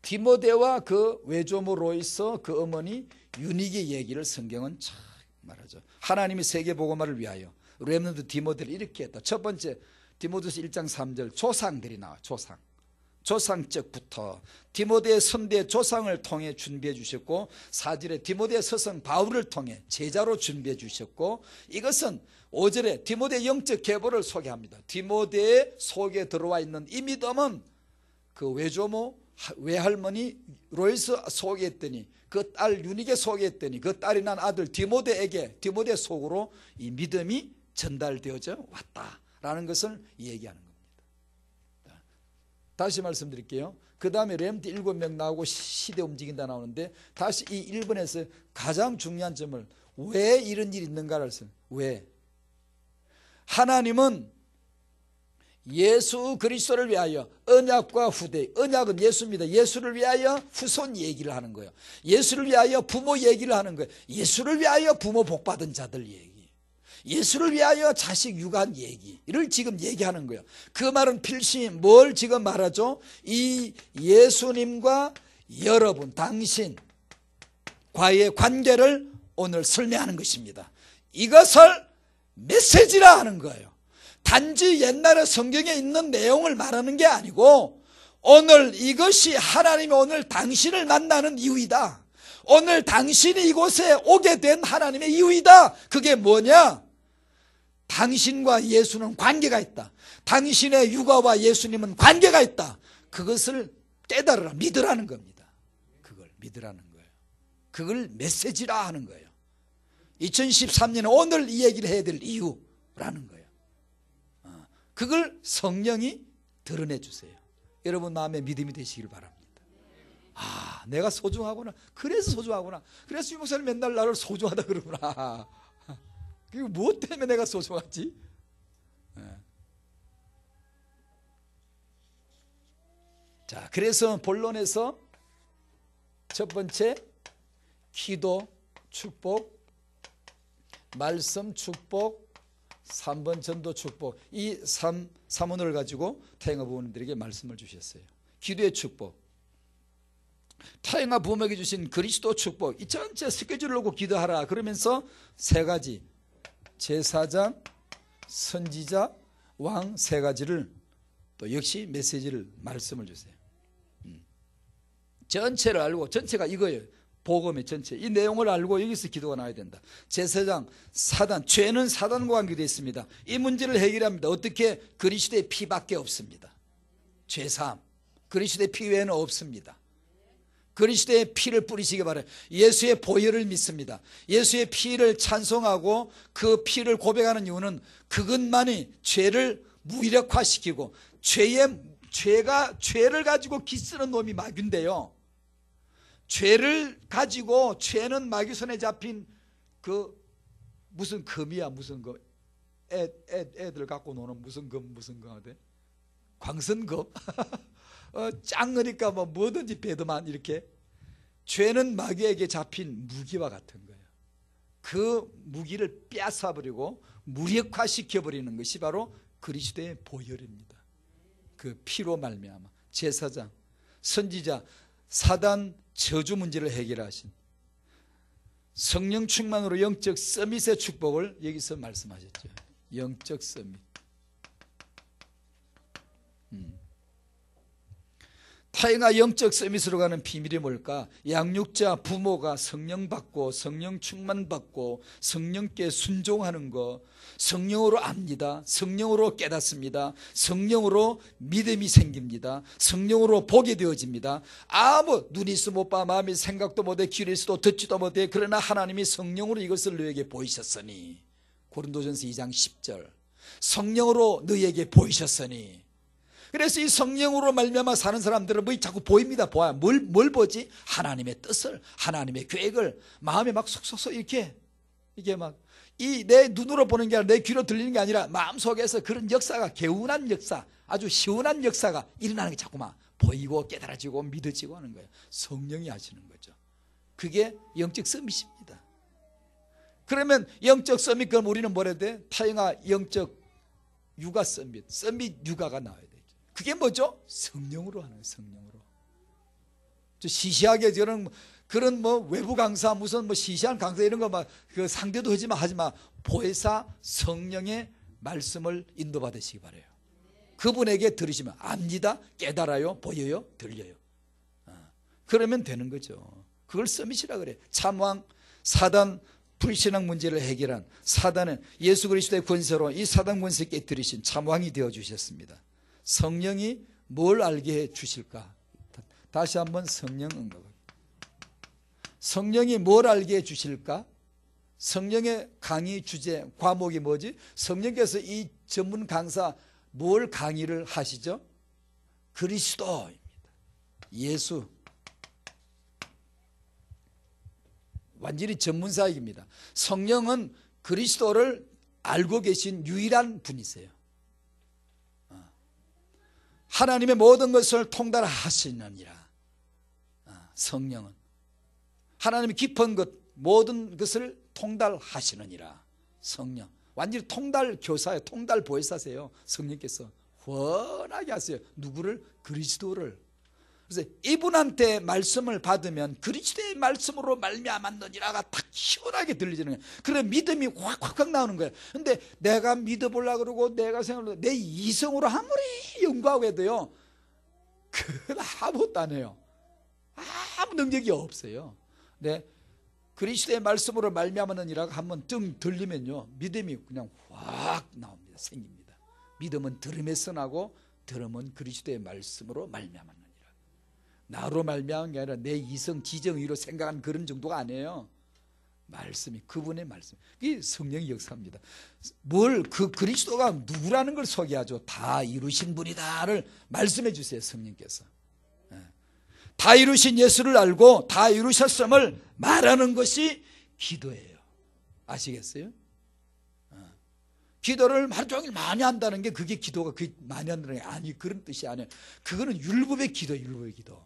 디모데와 그 외조모 로이서 그 어머니 유니게 얘기를 성경은 참 말하죠. 하나님이 세계복음화를 위하여 렘넌트 디모데를 이렇게 했다. 첫 번째 디모데서 1장 3절 조상들이 나와. 조상. 조상적부터 디모데 선대 조상을 통해 준비해 주셨고, 4절에 디모데 서성 바울을 통해 제자로 준비해 주셨고, 이것은 5절에 디모데 영적 계보를 소개합니다. 디모데의 속에 들어와 있는 이 믿음은 그 외조모 외할머니 로이스 소개했더니, 그 딸 유니게 소개했더니 그 딸이 난 아들 디모데에게, 디모데 속으로 이 믿음이 전달되어져 왔다라는 것을 얘기하는 겁니다. 다시 말씀드릴게요. 그 다음에 렘트 7명 나오고 시대 움직인다 나오는데, 다시 이 1번에서 가장 중요한 점을, 왜 이런 일이 있는가를, 왜 하나님은 예수 그리스도를 위하여 언약과 후대, 언약은 예수입니다. 예수를 위하여 후손 얘기를 하는 거예요. 예수를 위하여 부모 얘기를 하는 거예요. 예수를 위하여 부모 복받은 자들 얘기, 예수를 위하여 자식 육아한 얘기를 지금 얘기하는 거예요. 그 말은 필시 뭘 지금 말하죠? 이 예수님과 여러분, 당신 과의 관계를 오늘 설명하는 것입니다. 이것을 메시지라 하는 거예요. 단지 옛날에 성경에 있는 내용을 말하는 게 아니고, 오늘 이것이 하나님이 오늘 당신을 만나는 이유이다. 오늘 당신이 이곳에 오게 된 하나님의 이유이다. 그게 뭐냐? 당신과 예수는 관계가 있다. 당신의 육아와 예수님은 관계가 있다. 그것을 깨달으라, 믿으라는 겁니다. 그걸 믿으라는 거예요. 그걸 메시지라 하는 거예요. 2013년에 오늘 이 얘기를 해야 될 이유라는 거예요. 그걸 성령이 드러내 주세요. 여러분 마음에 믿음이 되시길 바랍니다. 아, 내가 소중하구나. 그래서 소중하구나. 그래서 이 목사님 맨날 나를 소중하다 그러구나. 그리고 무엇 때문에 내가 소중하지? 자, 그래서 본론에서 첫 번째, 기도, 축복, 말씀, 축복, 3번 전도, 축복, 이 3원을 가지고 태영아 부모님들에게 말씀을 주셨어요. 기도의 축복, 태영아 부모에게 주신 그리스도 축복, 이 전체 스케줄을 놓고 기도하라 그러면서 세 가지, 제사장, 선지자, 왕 세 가지를 또 역시 메시지를 말씀을 주세요. 전체를 알고, 전체가 이거예요. 복음의 전체, 이 내용을 알고 여기서 기도가 나와야 된다. 제사장, 사단, 죄는 사단과 관계되어 있습니다. 이 문제를 해결합니다. 어떻게? 그리스도의 피밖에 없습니다. 죄사함, 그리스도의 피 외에는 없습니다. 그리스도의 피를 뿌리시기 바라요. 예수의 보혈을 믿습니다. 예수의 피를 찬송하고 그 피를 고백하는 이유는 그것만이 죄를 무력화시키고, 죄를 가지고 기쓰는 놈이 마귀인데요, 죄를 가지고, 죄는 마귀 손에 잡힌 그 무슨 금이야, 무슨 금, 애들 갖고 노는 무슨 금, 무슨 금 하대? 광선금. 짱으니까 뭐 뭐든지 배드만, 이렇게. 죄는 마귀에게 잡힌 무기와 같은 거예요. 그 무기를 빼앗아버리고 무력화시켜버리는 것이 바로 그리스도의 보혈입니다. 그 피로 말미암아 제사장, 선지자, 사단 저주 문제를 해결하신, 성령 충만으로 영적 서밋의 축복을 여기서 말씀하셨죠. 영적 서밋. 타인과 영적 서밋으로 가는 비밀이 뭘까? 양육자 부모가 성령 받고 성령 충만 받고 성령께 순종하는 거, 성령으로 압니다. 성령으로 깨닫습니다. 성령으로 믿음이 생깁니다. 성령으로 보게 되어집니다. 아무 눈이 있어 못 봐, 마음이 생각도 못해, 귀를 있어도 듣지도 못해. 그러나 하나님이 성령으로 이것을 너에게 보이셨으니, 고린도전서 2장 10절, 성령으로 너에게 보이셨으니. 그래서 이 성령으로 말미암아 사는 사람들은 뭐 자꾸 보입니다. 보아. 뭘 보지? 하나님의 뜻을, 하나님의 계획을 마음에 막 속속속 이렇게, 이게 막 이 내 눈으로 보는 게 아니라 내 귀로 들리는 게 아니라 마음속에서 그런 역사가, 개운한 역사, 아주 시원한 역사가 일어나는 게 자꾸만 보이고 깨달아지고 믿어지고 하는 거예요. 성령이 하시는 거죠. 그게 영적 서밋입니다. 그러면 영적 서밋, 그럼 우리는 뭐라 해야 돼? 타영아 영적 육아 서밋, 서밋 육아가 나와야 되죠. 그게 뭐죠? 성령으로 하는 거예요. 성령으로. 시시하게 그런 뭐 외부 강사, 무슨 뭐 시시한 강사 이런 거 막 그 상대도 하지 마. 보혜사 성령의 말씀을 인도받으시기 바라요. 그분에게 들으시면 압니다, 깨달아요, 보여요, 들려요. 그러면 되는 거죠. 그걸 서밋이라 그래. 참왕, 사단, 불신앙 문제를 해결한 사단은 예수 그리스도의 권세로 이 사단 권세 깨뜨리신 참왕이 되어주셨습니다. 성령이 뭘 알게 해 주실까? 다시 한번 성령 응답. 성령이 뭘 알게 해 주실까? 성령의 강의 주제 과목이 뭐지? 성령께서 이 전문 강사 뭘 강의를 하시죠? 그리스도입니다. 예수. 완전히 전문사역입니다. 성령은 그리스도를 알고 계신 유일한 분이세요. 하나님의 모든 것을 통달하시느니라. 성령은 하나님의 깊은 것 모든 것을 통달하시느니라. 성령 완전히 통달 교사예요. 통달 보혜사세요. 성령께서 훤하게 하세요. 누구를? 그리스도를. 그래서 이분한테 말씀을 받으면 그리스도의 말씀으로 말미암았느니라가 딱 시원하게 들리지는 거예요. 그래 믿음이 확확 나오는 거예요. 근데 내가 믿어보려고 그러고 내가 생각하고 내 이성으로 아무리 연구하고 해도요, 그건 아무것도 안 해요. 아무 능력이 없어요. 네, 그리스도의 말씀으로 말미암았느니라가 한번 좀 들리면요, 믿음이 그냥 확 나옵니다. 생깁니다. 믿음은 들음에서 나고 들음은 그리스도의 말씀으로 말미암았느니라. 나로 말미암은 게 아니라 내 이성 지정의로 생각한 그런 정도가 아니에요. 말씀이 그분의 말씀. 이게 성령의 역사입니다. 뭘 그 그리스도가 누구라는 걸 소개하죠. 다 이루신 분이다를 말씀해 주세요. 성령께서 다 이루신 예수를 알고 다 이루셨음을 말하는 것이 기도예요. 아시겠어요? 기도를 하루 종일 많이 한다는 게 그게 기도가 많이 한다는 게 아니, 그런 뜻이 아니에요. 그거는 율법의 기도, 율법의 기도.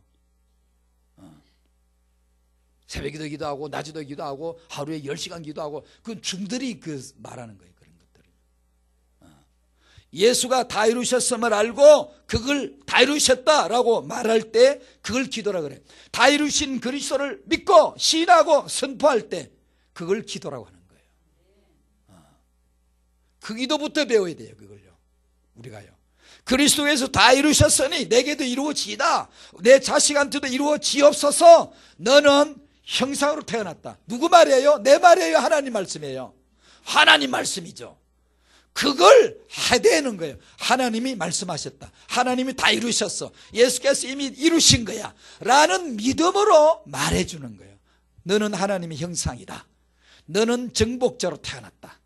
새벽에도 기도하고 낮에도 기도하고 하루에 10시간 기도하고 그건 중들이 말하는 거예요. 그런 것들을. 예수가 다 이루셨음을 알고 그걸 다 이루셨다라고 말할 때 그걸 기도라 그래. 다 이루신 그리스도를 믿고 시인하고 선포할 때 그걸 기도라고 하는 거예요. 그 기도부터 배워야 돼요. 그걸요. 우리가요. 그리스도에서 다 이루셨으니 내게도 이루어지이다. 내 자식한테도 이루어지옵소서. 너는 형상으로 태어났다. 누구 말이에요? 내 말이에요? 하나님 말씀이에요? 하나님 말씀이죠. 그걸 해대는 거예요. 하나님이 말씀하셨다. 하나님이 다 이루셨어. 예수께서 이미 이루신 거야 라는 믿음으로 말해주는 거예요. 너는 하나님의 형상이다. 너는 정복자로 태어났다.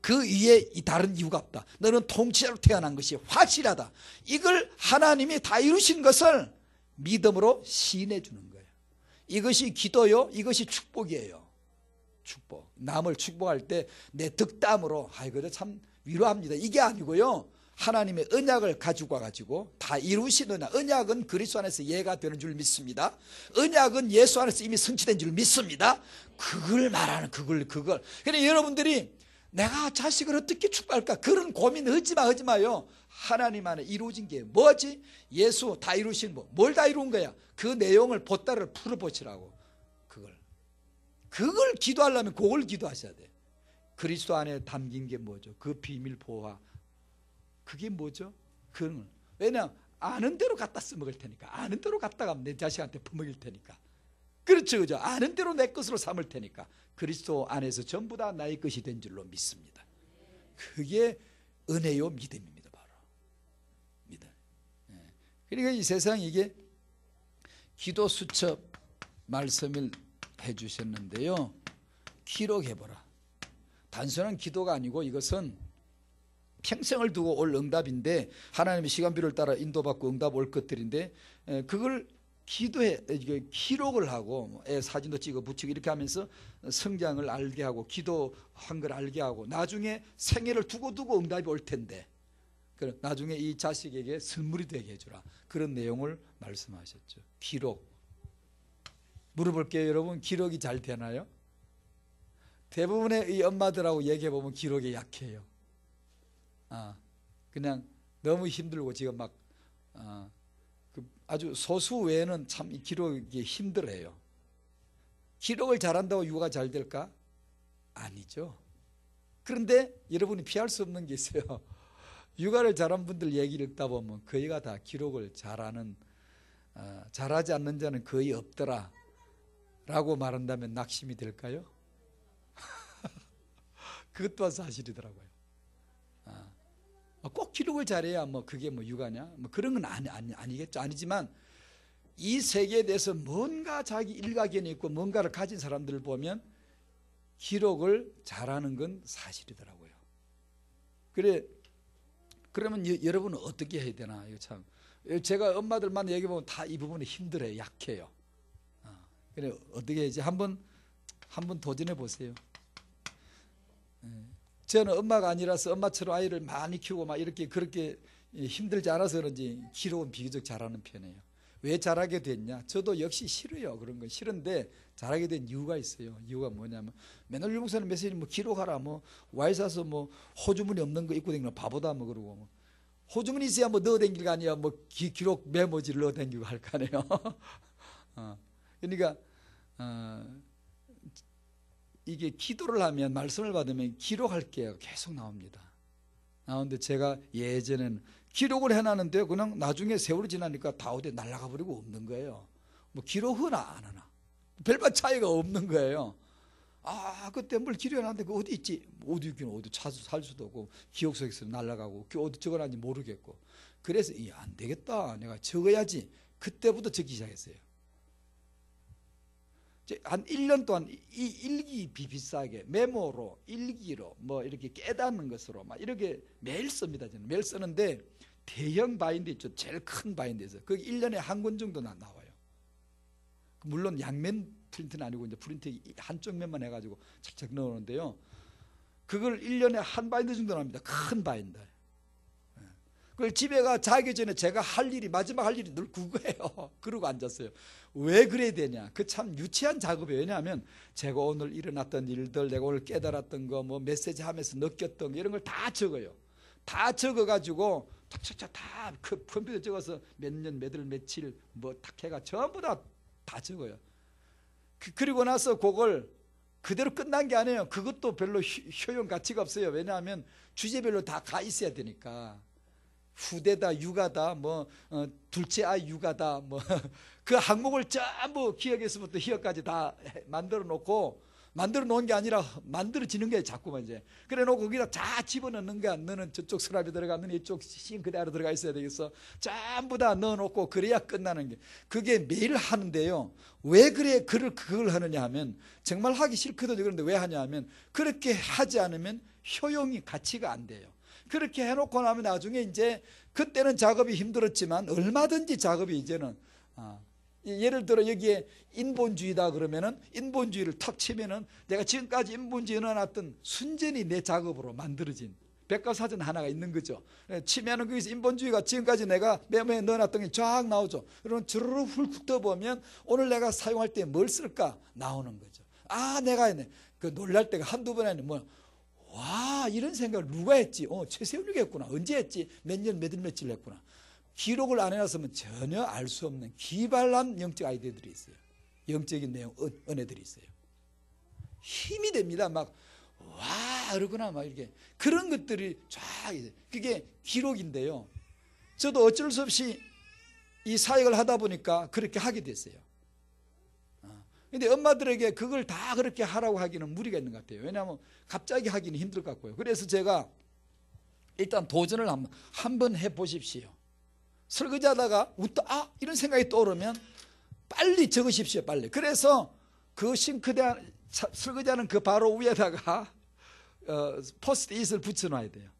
그 위에 다른 이유가 없다. 너는 통치자로 태어난 것이 확실하다. 이걸 하나님이 다 이루신 것을 믿음으로 시인해 주는 거예요. 이것이 기도요, 이것이 축복이에요. 축복. 남을 축복할 때 내 덕담으로 아이고 참 위로합니다. 이게 아니고요, 하나님의 언약을 가지고 와가지고 다 이루신 언약. 언약은 그리스도 안에서 예가 되는 줄 믿습니다. 언약은 예수 안에서 이미 성취된 줄 믿습니다. 그걸 말하는 그걸. 그러니까 여러분들이 내가 자식을 어떻게 축복할까 그런 고민 하지 마요. 하나님 안에 이루어진 게 뭐지? 예수 다 이루신 뭘 다 이룬 거야? 그 내용을 보따리를 풀어보시라고. 그걸 기도하려면 그걸 기도하셔야 돼. 그리스도 안에 담긴 게 뭐죠? 그 비밀 보화. 그게 뭐죠? 왜냐, 아는 대로 갖다 써먹을 테니까. 아는 대로 갖다가 내 자식한테 퍼먹일 테니까. 그렇죠, 그죠? 아는 대로 내 것으로 삼을 테니까. 그리스도 안에서 전부 다 나의 것이 된 줄로 믿습니다. 그게 은혜요, 믿음입니다. 바로 믿음. 그러니까 이 세상 이게 기도 수첩 말씀을 해주셨는데요, 기록해보라. 단순한 기도가 아니고 이것은 평생을 두고 올 응답인데, 하나님의 시간표를 따라 인도받고 응답 올 것들인데, 그걸 기록을 하고 애 사진도 찍어 붙이고 이렇게 하면서 성장을 알게 하고 기도한 걸 알게 하고, 나중에 생애를 두고 응답이 올 텐데 나중에 이 자식에게 선물이 되게 해주라. 그런 내용을 말씀하셨죠. 기록. 물어볼게요, 여러분. 기록이 잘 되나요? 대부분의 이 엄마들하고 얘기해보면 기록이 약해요. 그냥 너무 힘들고 지금 막 아주 소수 외에는 참 기록이 힘들어요. 기록을 잘한다고 육아가 잘 될까? 아니죠. 그런데 여러분이 피할 수 없는 게 있어요. 육아를 잘한 분들 얘기를 읽다 보면 거의가 다 기록을 잘하지 않는 자는 거의 없더라 라고 말한다면 낙심이 될까요? 그것 또한 사실이더라고요. 꼭 기록을 잘해야 뭐 그게 뭐 육아냐? 뭐 그런 건 아니겠죠. 아니지만 이 세계에 대해서 뭔가 자기 일가견이 있고 뭔가를 가진 사람들을 보면 기록을 잘하는 건 사실이더라고요. 그러면 여러분은 어떻게 해야 되나? 이거 참 제가 엄마들만 얘기해 보면 다 이 부분에 힘들어요, 약해요. 그래 어떻게 해야지? 한번 도전해 보세요. 저는 엄마가 아니라서 엄마처럼 아이를 많이 키우고 막 이렇게 그렇게 힘들지 않아서 그런지 기록은 비교적 잘하는 편이에요. 왜 잘하게 됐냐? 저도 역시 싫어요. 그런 건 싫은데 잘하게 된 이유가 있어요. 이유가 뭐냐면 맨날 유목사님 메시지 뭐 기록하라 뭐 와이 사서 뭐 호주머니 없는 거 입고 다니는 바보다 뭐 그러고 뭐 호주머니 있어야 뭐 넣어 댕길 거 아니야. 뭐 기록 메모지를 넣어 댕기고 할 거 아니에요. 그러니까 이게 기도를 하면 말씀을 받으면 기록할 게 계속 나옵니다. 나오는데 제가 예전에는 기록을 해놨는데 그냥 나중에 세월이 지나니까 다 어디 날아가 버리고 없는 거예요. 뭐 기록하나 안 하나 별반 차이가 없는 거예요. 그때 뭘 기록해놨는데 그 어디 있지? 어디 있긴 어디 찾아서 살 수도 없고 기억 속에서 날아가고 어디 적어놨는지 모르겠고 그래서 안 되겠다 내가 적어야지. 그때부터 적기 시작했어요. 한 1년 동안 이 일기 비싸게 메모로 일기로 뭐 이렇게 깨닫는 것으로 막 이렇게 매일 씁니다. 저는 매일 쓰는데 대형 바인드 있죠. 제일 큰 바인드에서 거기 1년에 한 권 정도 나와요. 물론 양면 프린트는 아니고 이제 프린트 한쪽 면만 해가지고 착착 넣어놓는데요. 그걸 1년에 한 바인드 정도 나옵니다. 큰 바인드. 그걸 집에 가 자기 전에 제가 마지막 할 일이 늘 그거예요. 그러고 앉았어요. 왜 그래야 되냐? 그 참 유치한 작업이에요. 왜냐하면 제가 오늘 일어났던 일들, 내가 오늘 깨달았던 거, 뭐 메시지 하면서 느꼈던 거 이런 걸 다 적어요. 다 적어가지고 탁탁탁 다 컴퓨터 적어서 몇 년, 몇 월, 며칠 뭐 탁 해가 전부 다 적어요. 그리고 나서 그걸 그대로 끝난 게 아니에요. 그것도 별로 효용 가치가 없어요. 왜냐하면 주제별로 다 가 있어야 되니까. 후대다, 육아다, 뭐 둘째 아이 육아다, 뭐 그 항목을 전부 기억에서부터 희역까지 다 만들어 놓은 게 아니라 만들어지는 거예요. 자꾸만 이제 그래 놓고 거기다 다 집어넣는 거야. 너는 저쪽 서랍에 들어가, 너는 이쪽 싱크대 안에 들어가 있어야 되겠어. 전부 다 넣어놓고 그래야 끝나는 게 그게 매일 하는데요. 왜 그래 그걸 하느냐 하면 정말 하기 싫거든요. 그런데 왜 하냐 하면 그렇게 하지 않으면 효용이 가치가 안 돼요. 그렇게 해놓고 나면 나중에 이제 그때는 작업이 힘들었지만 얼마든지 작업이 이제는 예를 들어 여기에 인본주의다 그러면은 인본주의를 탁 치면은 내가 지금까지 인본주의에 넣어놨던 순전히 내 작업으로 만들어진 백과사전 하나가 있는 거죠. 치면은 거기서 인본주의가 지금까지 내가 메모에 넣어놨던 게 쫙 나오죠. 그러면 주르륵 훌쩍 떠보면 오늘 내가 사용할 때 뭘 쓸까 나오는 거죠. 내가 했네. 그 놀랄 때가 한두 번 아니면 와 이런 생각을 누가 했지? 최세훈이가 했구나. 언제 했지? 몇 년 몇 일 며칠 했구나. 기록을 안 해놨으면 전혀 알 수 없는 기발한 영적 아이디어들이 있어요. 영적인 내용, 은혜들이 있어요. 힘이 됩니다. 막 와 그러구나 막 이렇게 그런 것들이 쫙 그게 기록인데요. 저도 어쩔 수 없이 이 사역을 하다 보니까 그렇게 하게 됐어요. 근데 엄마들에게 그걸 다 그렇게 하라고 하기는 무리가 있는 것 같아요. 왜냐하면 갑자기 하기는 힘들 것 같고요. 그래서 제가 일단 도전을 한번 해보십시오. 설거지하다가 웃다 이런 생각이 떠오르면 빨리 적으십시오. 빨리. 그래서 그 싱크대 설거지하는 그 바로 위에다가 포스트잇을 붙여놔야 돼요.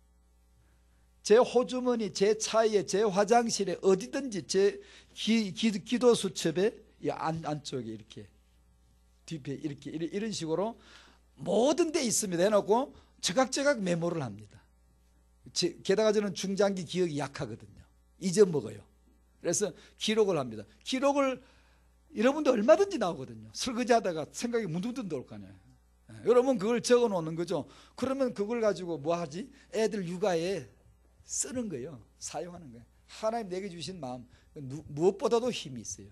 제 호주머니, 제 차에, 제 화장실에 어디든지 제 기도 수첩에 안쪽에 이렇게 뒤에 이렇게 이런 식으로 모든 데 있습니다. 해놓고 제각제각 메모를 합니다. 게다가 저는 중장기 기억이 약하거든요. 잊어먹어요. 그래서 기록을 합니다. 기록을 여러분도 얼마든지 나오거든요. 설거지하다가 생각이 문득문득 나올 거 아니에요. 여러분 그걸 적어 놓는 거죠. 그러면 그걸 가지고 뭐 하지? 애들 육아에 쓰는 거예요. 사용하는 거예요. 하나님 내게 주신 마음 무엇보다도 힘이 있어요.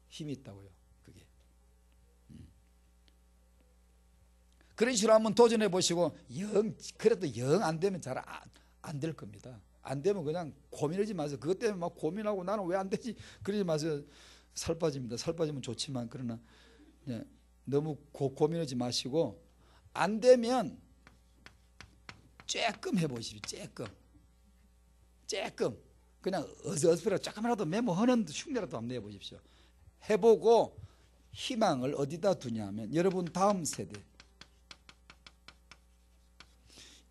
힘이 있다고요. 그게. 그런 식으로 한번 도전해 보시고 그래도 영 안 되면 잘 안 될 겁니다. 안 되면 그냥 고민하지 마세요. 그것 때문에 막 고민하고 나는 왜 안 되지 그러지 마세요. 살 빠집니다. 살 빠지면 좋지만 그러나 너무 고민하지 마시고 안 되면 쬐끔 해보십시오. 쬐끔 그냥 어설프게 조금이라도 메모하는 흉내라도 한번 내보십시오. 해보고 희망을 어디다 두냐면 여러분 다음 세대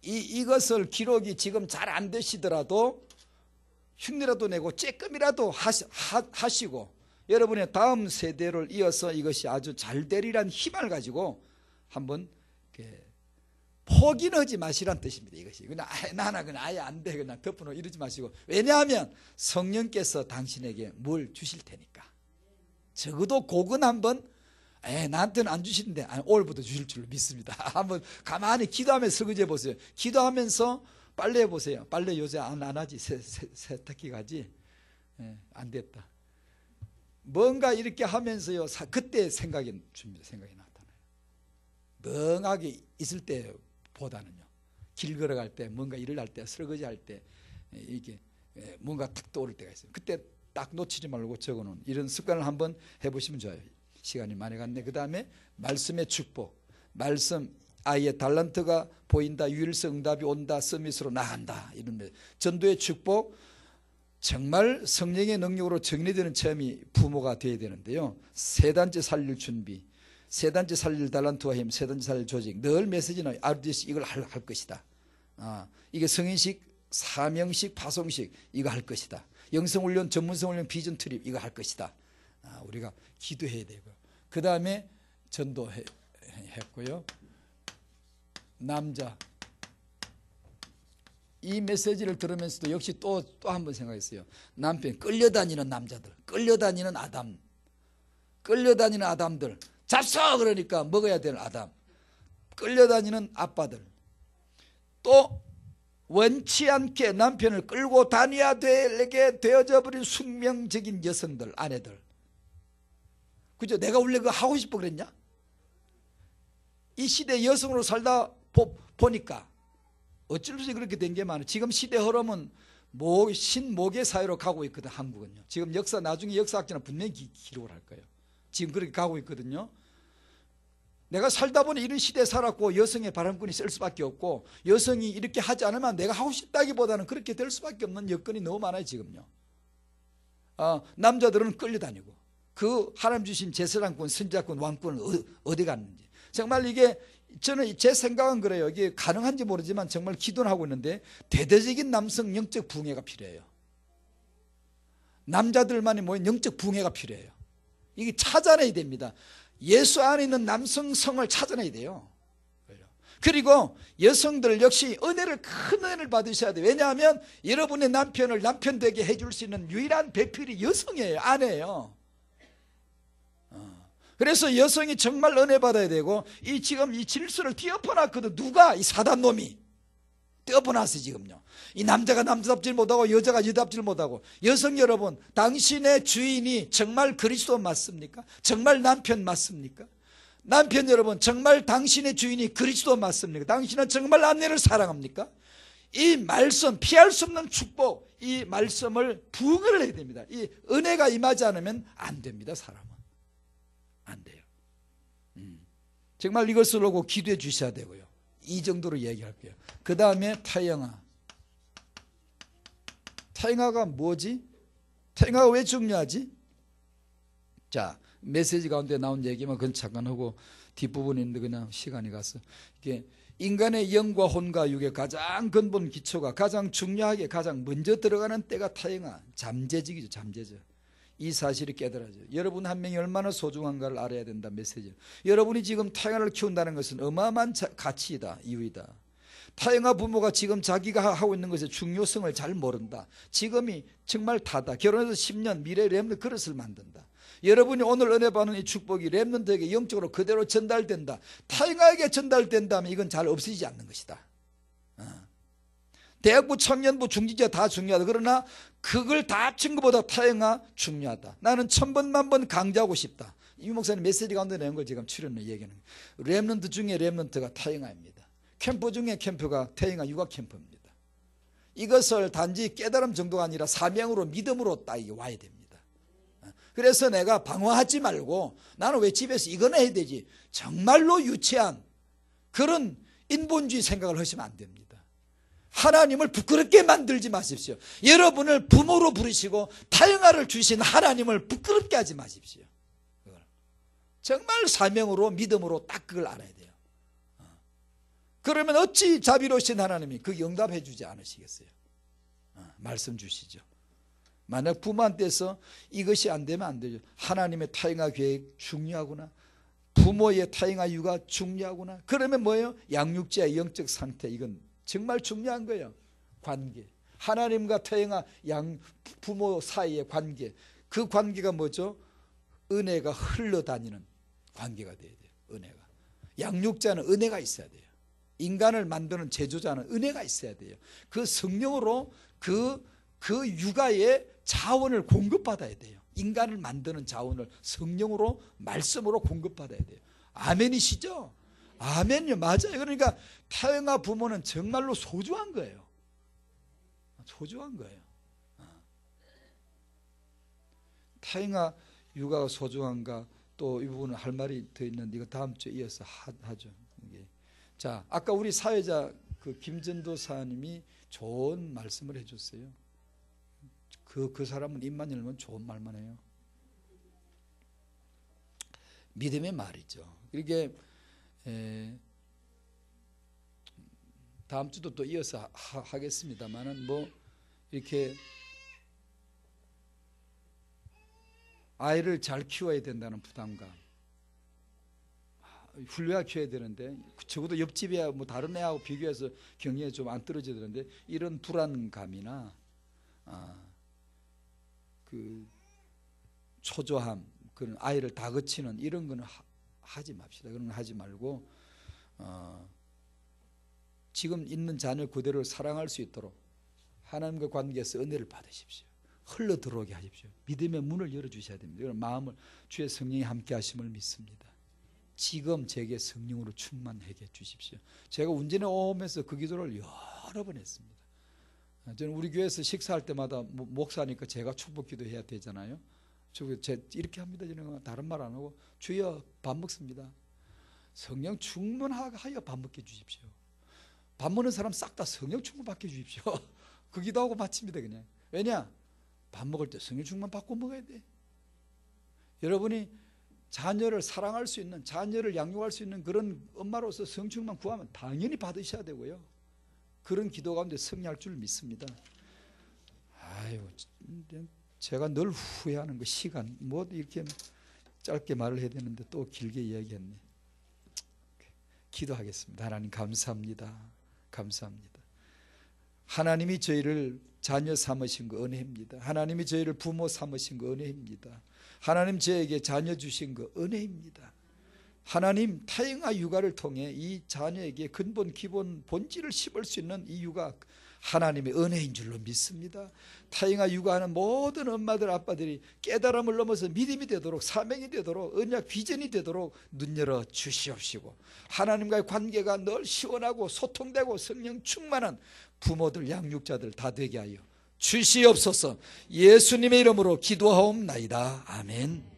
이것을 기록이 지금 잘 안 되시더라도 흉내라도 내고 쬐끔이라도 하시고 여러분의 다음 세대를 이어서 이것이 아주 잘 되리란 희망을 가지고 한번 포기는 하지 마시란 뜻입니다. 이것이 그냥 나는 그냥 아예 안 돼 그냥 덮어놓고 이러지 마시고 왜냐하면 성령께서 당신에게 뭘 주실 테니까 적어도 곡은 한번 나한테는 안 주시는데 오늘부터 주실 줄로 믿습니다. 한번 가만히 기도하면서 설거지해 보세요. 기도하면서 빨래해 보세요. 빨래 요새 안 하지. 세탁기 가지. 안 됐다. 뭔가 이렇게 하면서요. 그때 생각이 나타나요. 멍하게 있을 때보다는요. 길 걸어갈 때 뭔가 일을 할 때 설거지할 때 이게 뭔가 탁 떠오를 때가 있어요. 그때 딱 놓치지 말고 적어놓은 이런 습관을 한번 해보시면 좋아요. 시간이 많이 갔네. 그 다음에 말씀의 축복. 말씀 아이의 달란트가 보인다. 유일성 응답이 온다. 서밋으로 나간다. 이런 전도의 축복. 정말 성령의 능력으로 정리되는 체험이 부모가 되어야 되는데요. 세 단째 살릴 준비. 세 단째 살릴 달란트와 힘. 세 단째 살릴 조직. 늘 메시지는 RDC 이걸 할 것이다. 이게 성인식, 사명식, 파송식 이거 할 것이다. 영성훈련, 전문성훈련, 비전 트립 이거 할 것이다. 우리가 기도해야 되고요. 그 다음에 전도했고요. 남자 이 메시지를 들으면서도 역시 또 한 번 생각했어요. 남편 끌려다니는 남자들, 끌려다니는 아담들 잡숴 그러니까 먹어야 되는 아담, 끌려다니는 아빠들, 또 원치 않게 남편을 끌고 다녀야 되게 되어져 버린 숙명적인 여성들, 아내들. 그죠? 내가 원래 그거 하고 싶어 그랬냐? 이 시대 여성으로 살다 보니까 어쩔 수 없이 그렇게 된 게 많아요. 지금 시대 흐름은 신목의 사회로 가고 있거든. 한국은요. 지금 나중에 역사학자는 분명히 기록을 할 거예요. 지금 그렇게 가고 있거든요. 내가 살다 보니 이런 시대에 살았고 여성의 바람꾼이 쓸 수밖에 없고 여성이 이렇게 하지 않으면 내가 하고 싶다기보다는 그렇게 될 수밖에 없는 여건이 너무 많아요. 지금요. 남자들은 끌려다니고 그 하나님 주신 제사장권, 선지자권, 왕권은 어디 갔는지. 정말 이게 저는 제 생각은 그래요. 이게 가능한지 모르지만 정말 기도를 하고 있는데 대대적인 남성 영적 붕괴가 필요해요. 남자들만이 모인 영적 붕괴가 필요해요. 이게 찾아내야 됩니다. 예수 안에 있는 남성성을 찾아내야 돼요. 그리고 여성들 역시 큰 은혜를 받으셔야 돼요. 왜냐하면 여러분의 남편을 남편 되게 해줄 수 있는 유일한 배필이 여성이에요. 아내예요. 그래서 여성이 정말 은혜 받아야 되고 지금 이 질서를 뒤엎어놨거든. 누가? 이 사단놈이 떼엎어놨어요. 지금요. 이 남자가 남자답질 못하고 여자가 여자답질 못하고. 여성 여러분, 당신의 주인이 정말 그리스도 맞습니까? 정말 남편 맞습니까? 남편 여러분, 정말 당신의 주인이 그리스도 맞습니까? 당신은 정말 아내를 사랑합니까? 이 말씀, 피할 수 없는 축복, 이 말씀을 부응을 해야 됩니다. 이 은혜가 임하지 않으면 안 됩니다. 사람은 안 돼요. 정말 이것을 보고 기도해 주셔야 되고요. 이 정도로 얘기할게요. 그 다음에 타영아. 타영아가 뭐지? 타영아가 왜 중요하지? 자, 메시지 가운데 나온 얘기만 그건 잠깐 하고 뒷부분에 있는데 그냥 시간이 가서 이게 인간의 영과 혼과 육의 가장 근본 기초가 가장 중요하게 가장 먼저 들어가는 때가 타영아. 잠재직이죠. 잠재적. 이 사실이 깨달아져요. 여러분 한 명이 얼마나 소중한가를 알아야 된다. 메시지. 여러분이 지금 타영아를 키운다는 것은 어마어마한 가치이다. 이유이다. 타영아 부모가 지금 자기가 하고 있는 것의 중요성을 잘 모른다. 지금이 정말 타다. 결혼해서 10년 미래 렘넌트 그릇을 만든다. 여러분이 오늘 은혜 받는 이 축복이 렘넌트에게 영적으로 그대로 전달된다. 타영아에게 전달된다면 이건 잘 없어지지 않는 것이다. 대학부, 청년부, 중직자 다 중요하다. 그러나 그걸 다 합친 것보다 타영아 중요하다. 나는 1000번 만번 강조하고 싶다. 이 목사님 메시지 가운데 내는 걸 지금 출연을 얘기하는 거예요. 렘넌트 중에 렘넌트가 타영아입니다. 캠프 중에 캠프가 타영아 육아 캠프입니다. 이것을 단지 깨달음 정도가 아니라 사명으로 믿음으로 딱 이게 와야 됩니다. 그래서 내가 방황하지 말고 나는 왜 집에서 이거나 해야 되지, 정말로 유치한 그런 인본주의 생각을 하시면 안 됩니다. 하나님을 부끄럽게 만들지 마십시오. 여러분을 부모로 부르시고 타영아를 주신 하나님을 부끄럽게 하지 마십시오. 정말 사명으로 믿음으로 딱 그걸 알아야 돼요. 그러면 어찌 자비로우신 하나님이 그 응답해 주지 않으시겠어요? 말씀 주시죠. 만약 부모한테서 이것이 안 되면 안 되죠. 하나님의 타영아 계획 중요하구나, 부모의 타영아 육아 중요하구나. 그러면 뭐예요? 양육자의 영적 상태, 이건 정말 중요한 거예요. 관계, 하나님과 타영아 부모 사이의 관계, 그 관계가 뭐죠? 은혜가 흘러다니는 관계가 돼야 돼요. 은혜가, 양육자는 은혜가 있어야 돼요. 인간을 만드는 제조자는 은혜가 있어야 돼요. 그 성령으로 그 육아의 자원을 공급받아야 돼요. 인간을 만드는 자원을 성령으로 말씀으로 공급받아야 돼요. 아멘이시죠? 아멘요. 맞아요. 그러니까 타영아 부모는 정말로 소중한 거예요. 소중한 거예요. 타영아 육아가 소중한가, 또 이 부분은 할 말이 더 있는데 이거 다음 주에 이어서 하죠. 자, 아까 우리 사회자 그 김전도사님이 좋은 말씀을 해줬어요. 그 사람은 입만 열면 좋은 말만 해요. 믿음의 말이죠. 이게 다음 주도 또 이어서 하겠습니다만은 뭐 이렇게 아이를 잘 키워야 된다는 부담감, 훌륭하게 키워야 되는데 적어도 옆집이야 뭐 다른 애하고 비교해서 경력이 좀 안 떨어져야 되는데 이런 불안감이나 그 초조함, 그런 아이를 다그치는 이런 거는 하지 맙시다. 그런 거 하지 말고 지금 있는 자녀 그대로 사랑할 수 있도록 하나님과 관계에서 은혜를 받으십시오. 흘러 들어오게 하십시오. 믿음의 문을 열어주셔야 됩니다. 그런 마음을 주의 성령이 함께 하심을 믿습니다. 지금 제게 성령으로 충만하게 해주십시오. 제가 운전해 오면서 그 기도를 여러 번 했습니다. 저는 우리 교회에서 식사할 때마다 목사니까 제가 축복 기도해야 되잖아요. 이렇게 합니다. 저는 다른 말 안 하고 주여 밥 먹습니다. 성령 충만하여 밥 먹게 해주십시오. 밥 먹는 사람 싹 다 성령 충만 받게 해주십시오. 그 기도하고 마칩니다. 그냥. 왜냐? 밥 먹을 때 성령 충만 받고 먹어야 돼. 여러분이 자녀를 사랑할 수 있는, 자녀를 양육할 수 있는 그런 엄마로서 성령 충만 구하면 당연히 받으셔야 되고요. 그런 기도 가운데 승리할 줄 믿습니다. 아유, 제가 늘 후회하는 거, 시간 뭐 이렇게 짧게 말을 해야 되는데 또 길게 이야기했네. 기도하겠습니다. 하나님 감사합니다. 감사합니다. 하나님이 저희를 자녀 삼으신 거 은혜입니다. 하나님이 저희를 부모 삼으신 거 은혜입니다. 하나님 저에게 자녀 주신 거 은혜입니다. 하나님 타영아 육아를 통해 이 자녀에게 근본 기본 본질을 씹을 수 있는 이 육아 하나님의 은혜인 줄로 믿습니다. 타영아 육아하는 모든 엄마들 아빠들이 깨달음을 넘어서 믿음이 되도록, 사명이 되도록, 언약 비전이 되도록 눈 열어 주시옵시고, 하나님과의 관계가 늘 시원하고 소통되고 성령 충만한 부모들, 양육자들 다 되게 하여 주시옵소서. 예수님의 이름으로 기도하옵나이다. 아멘.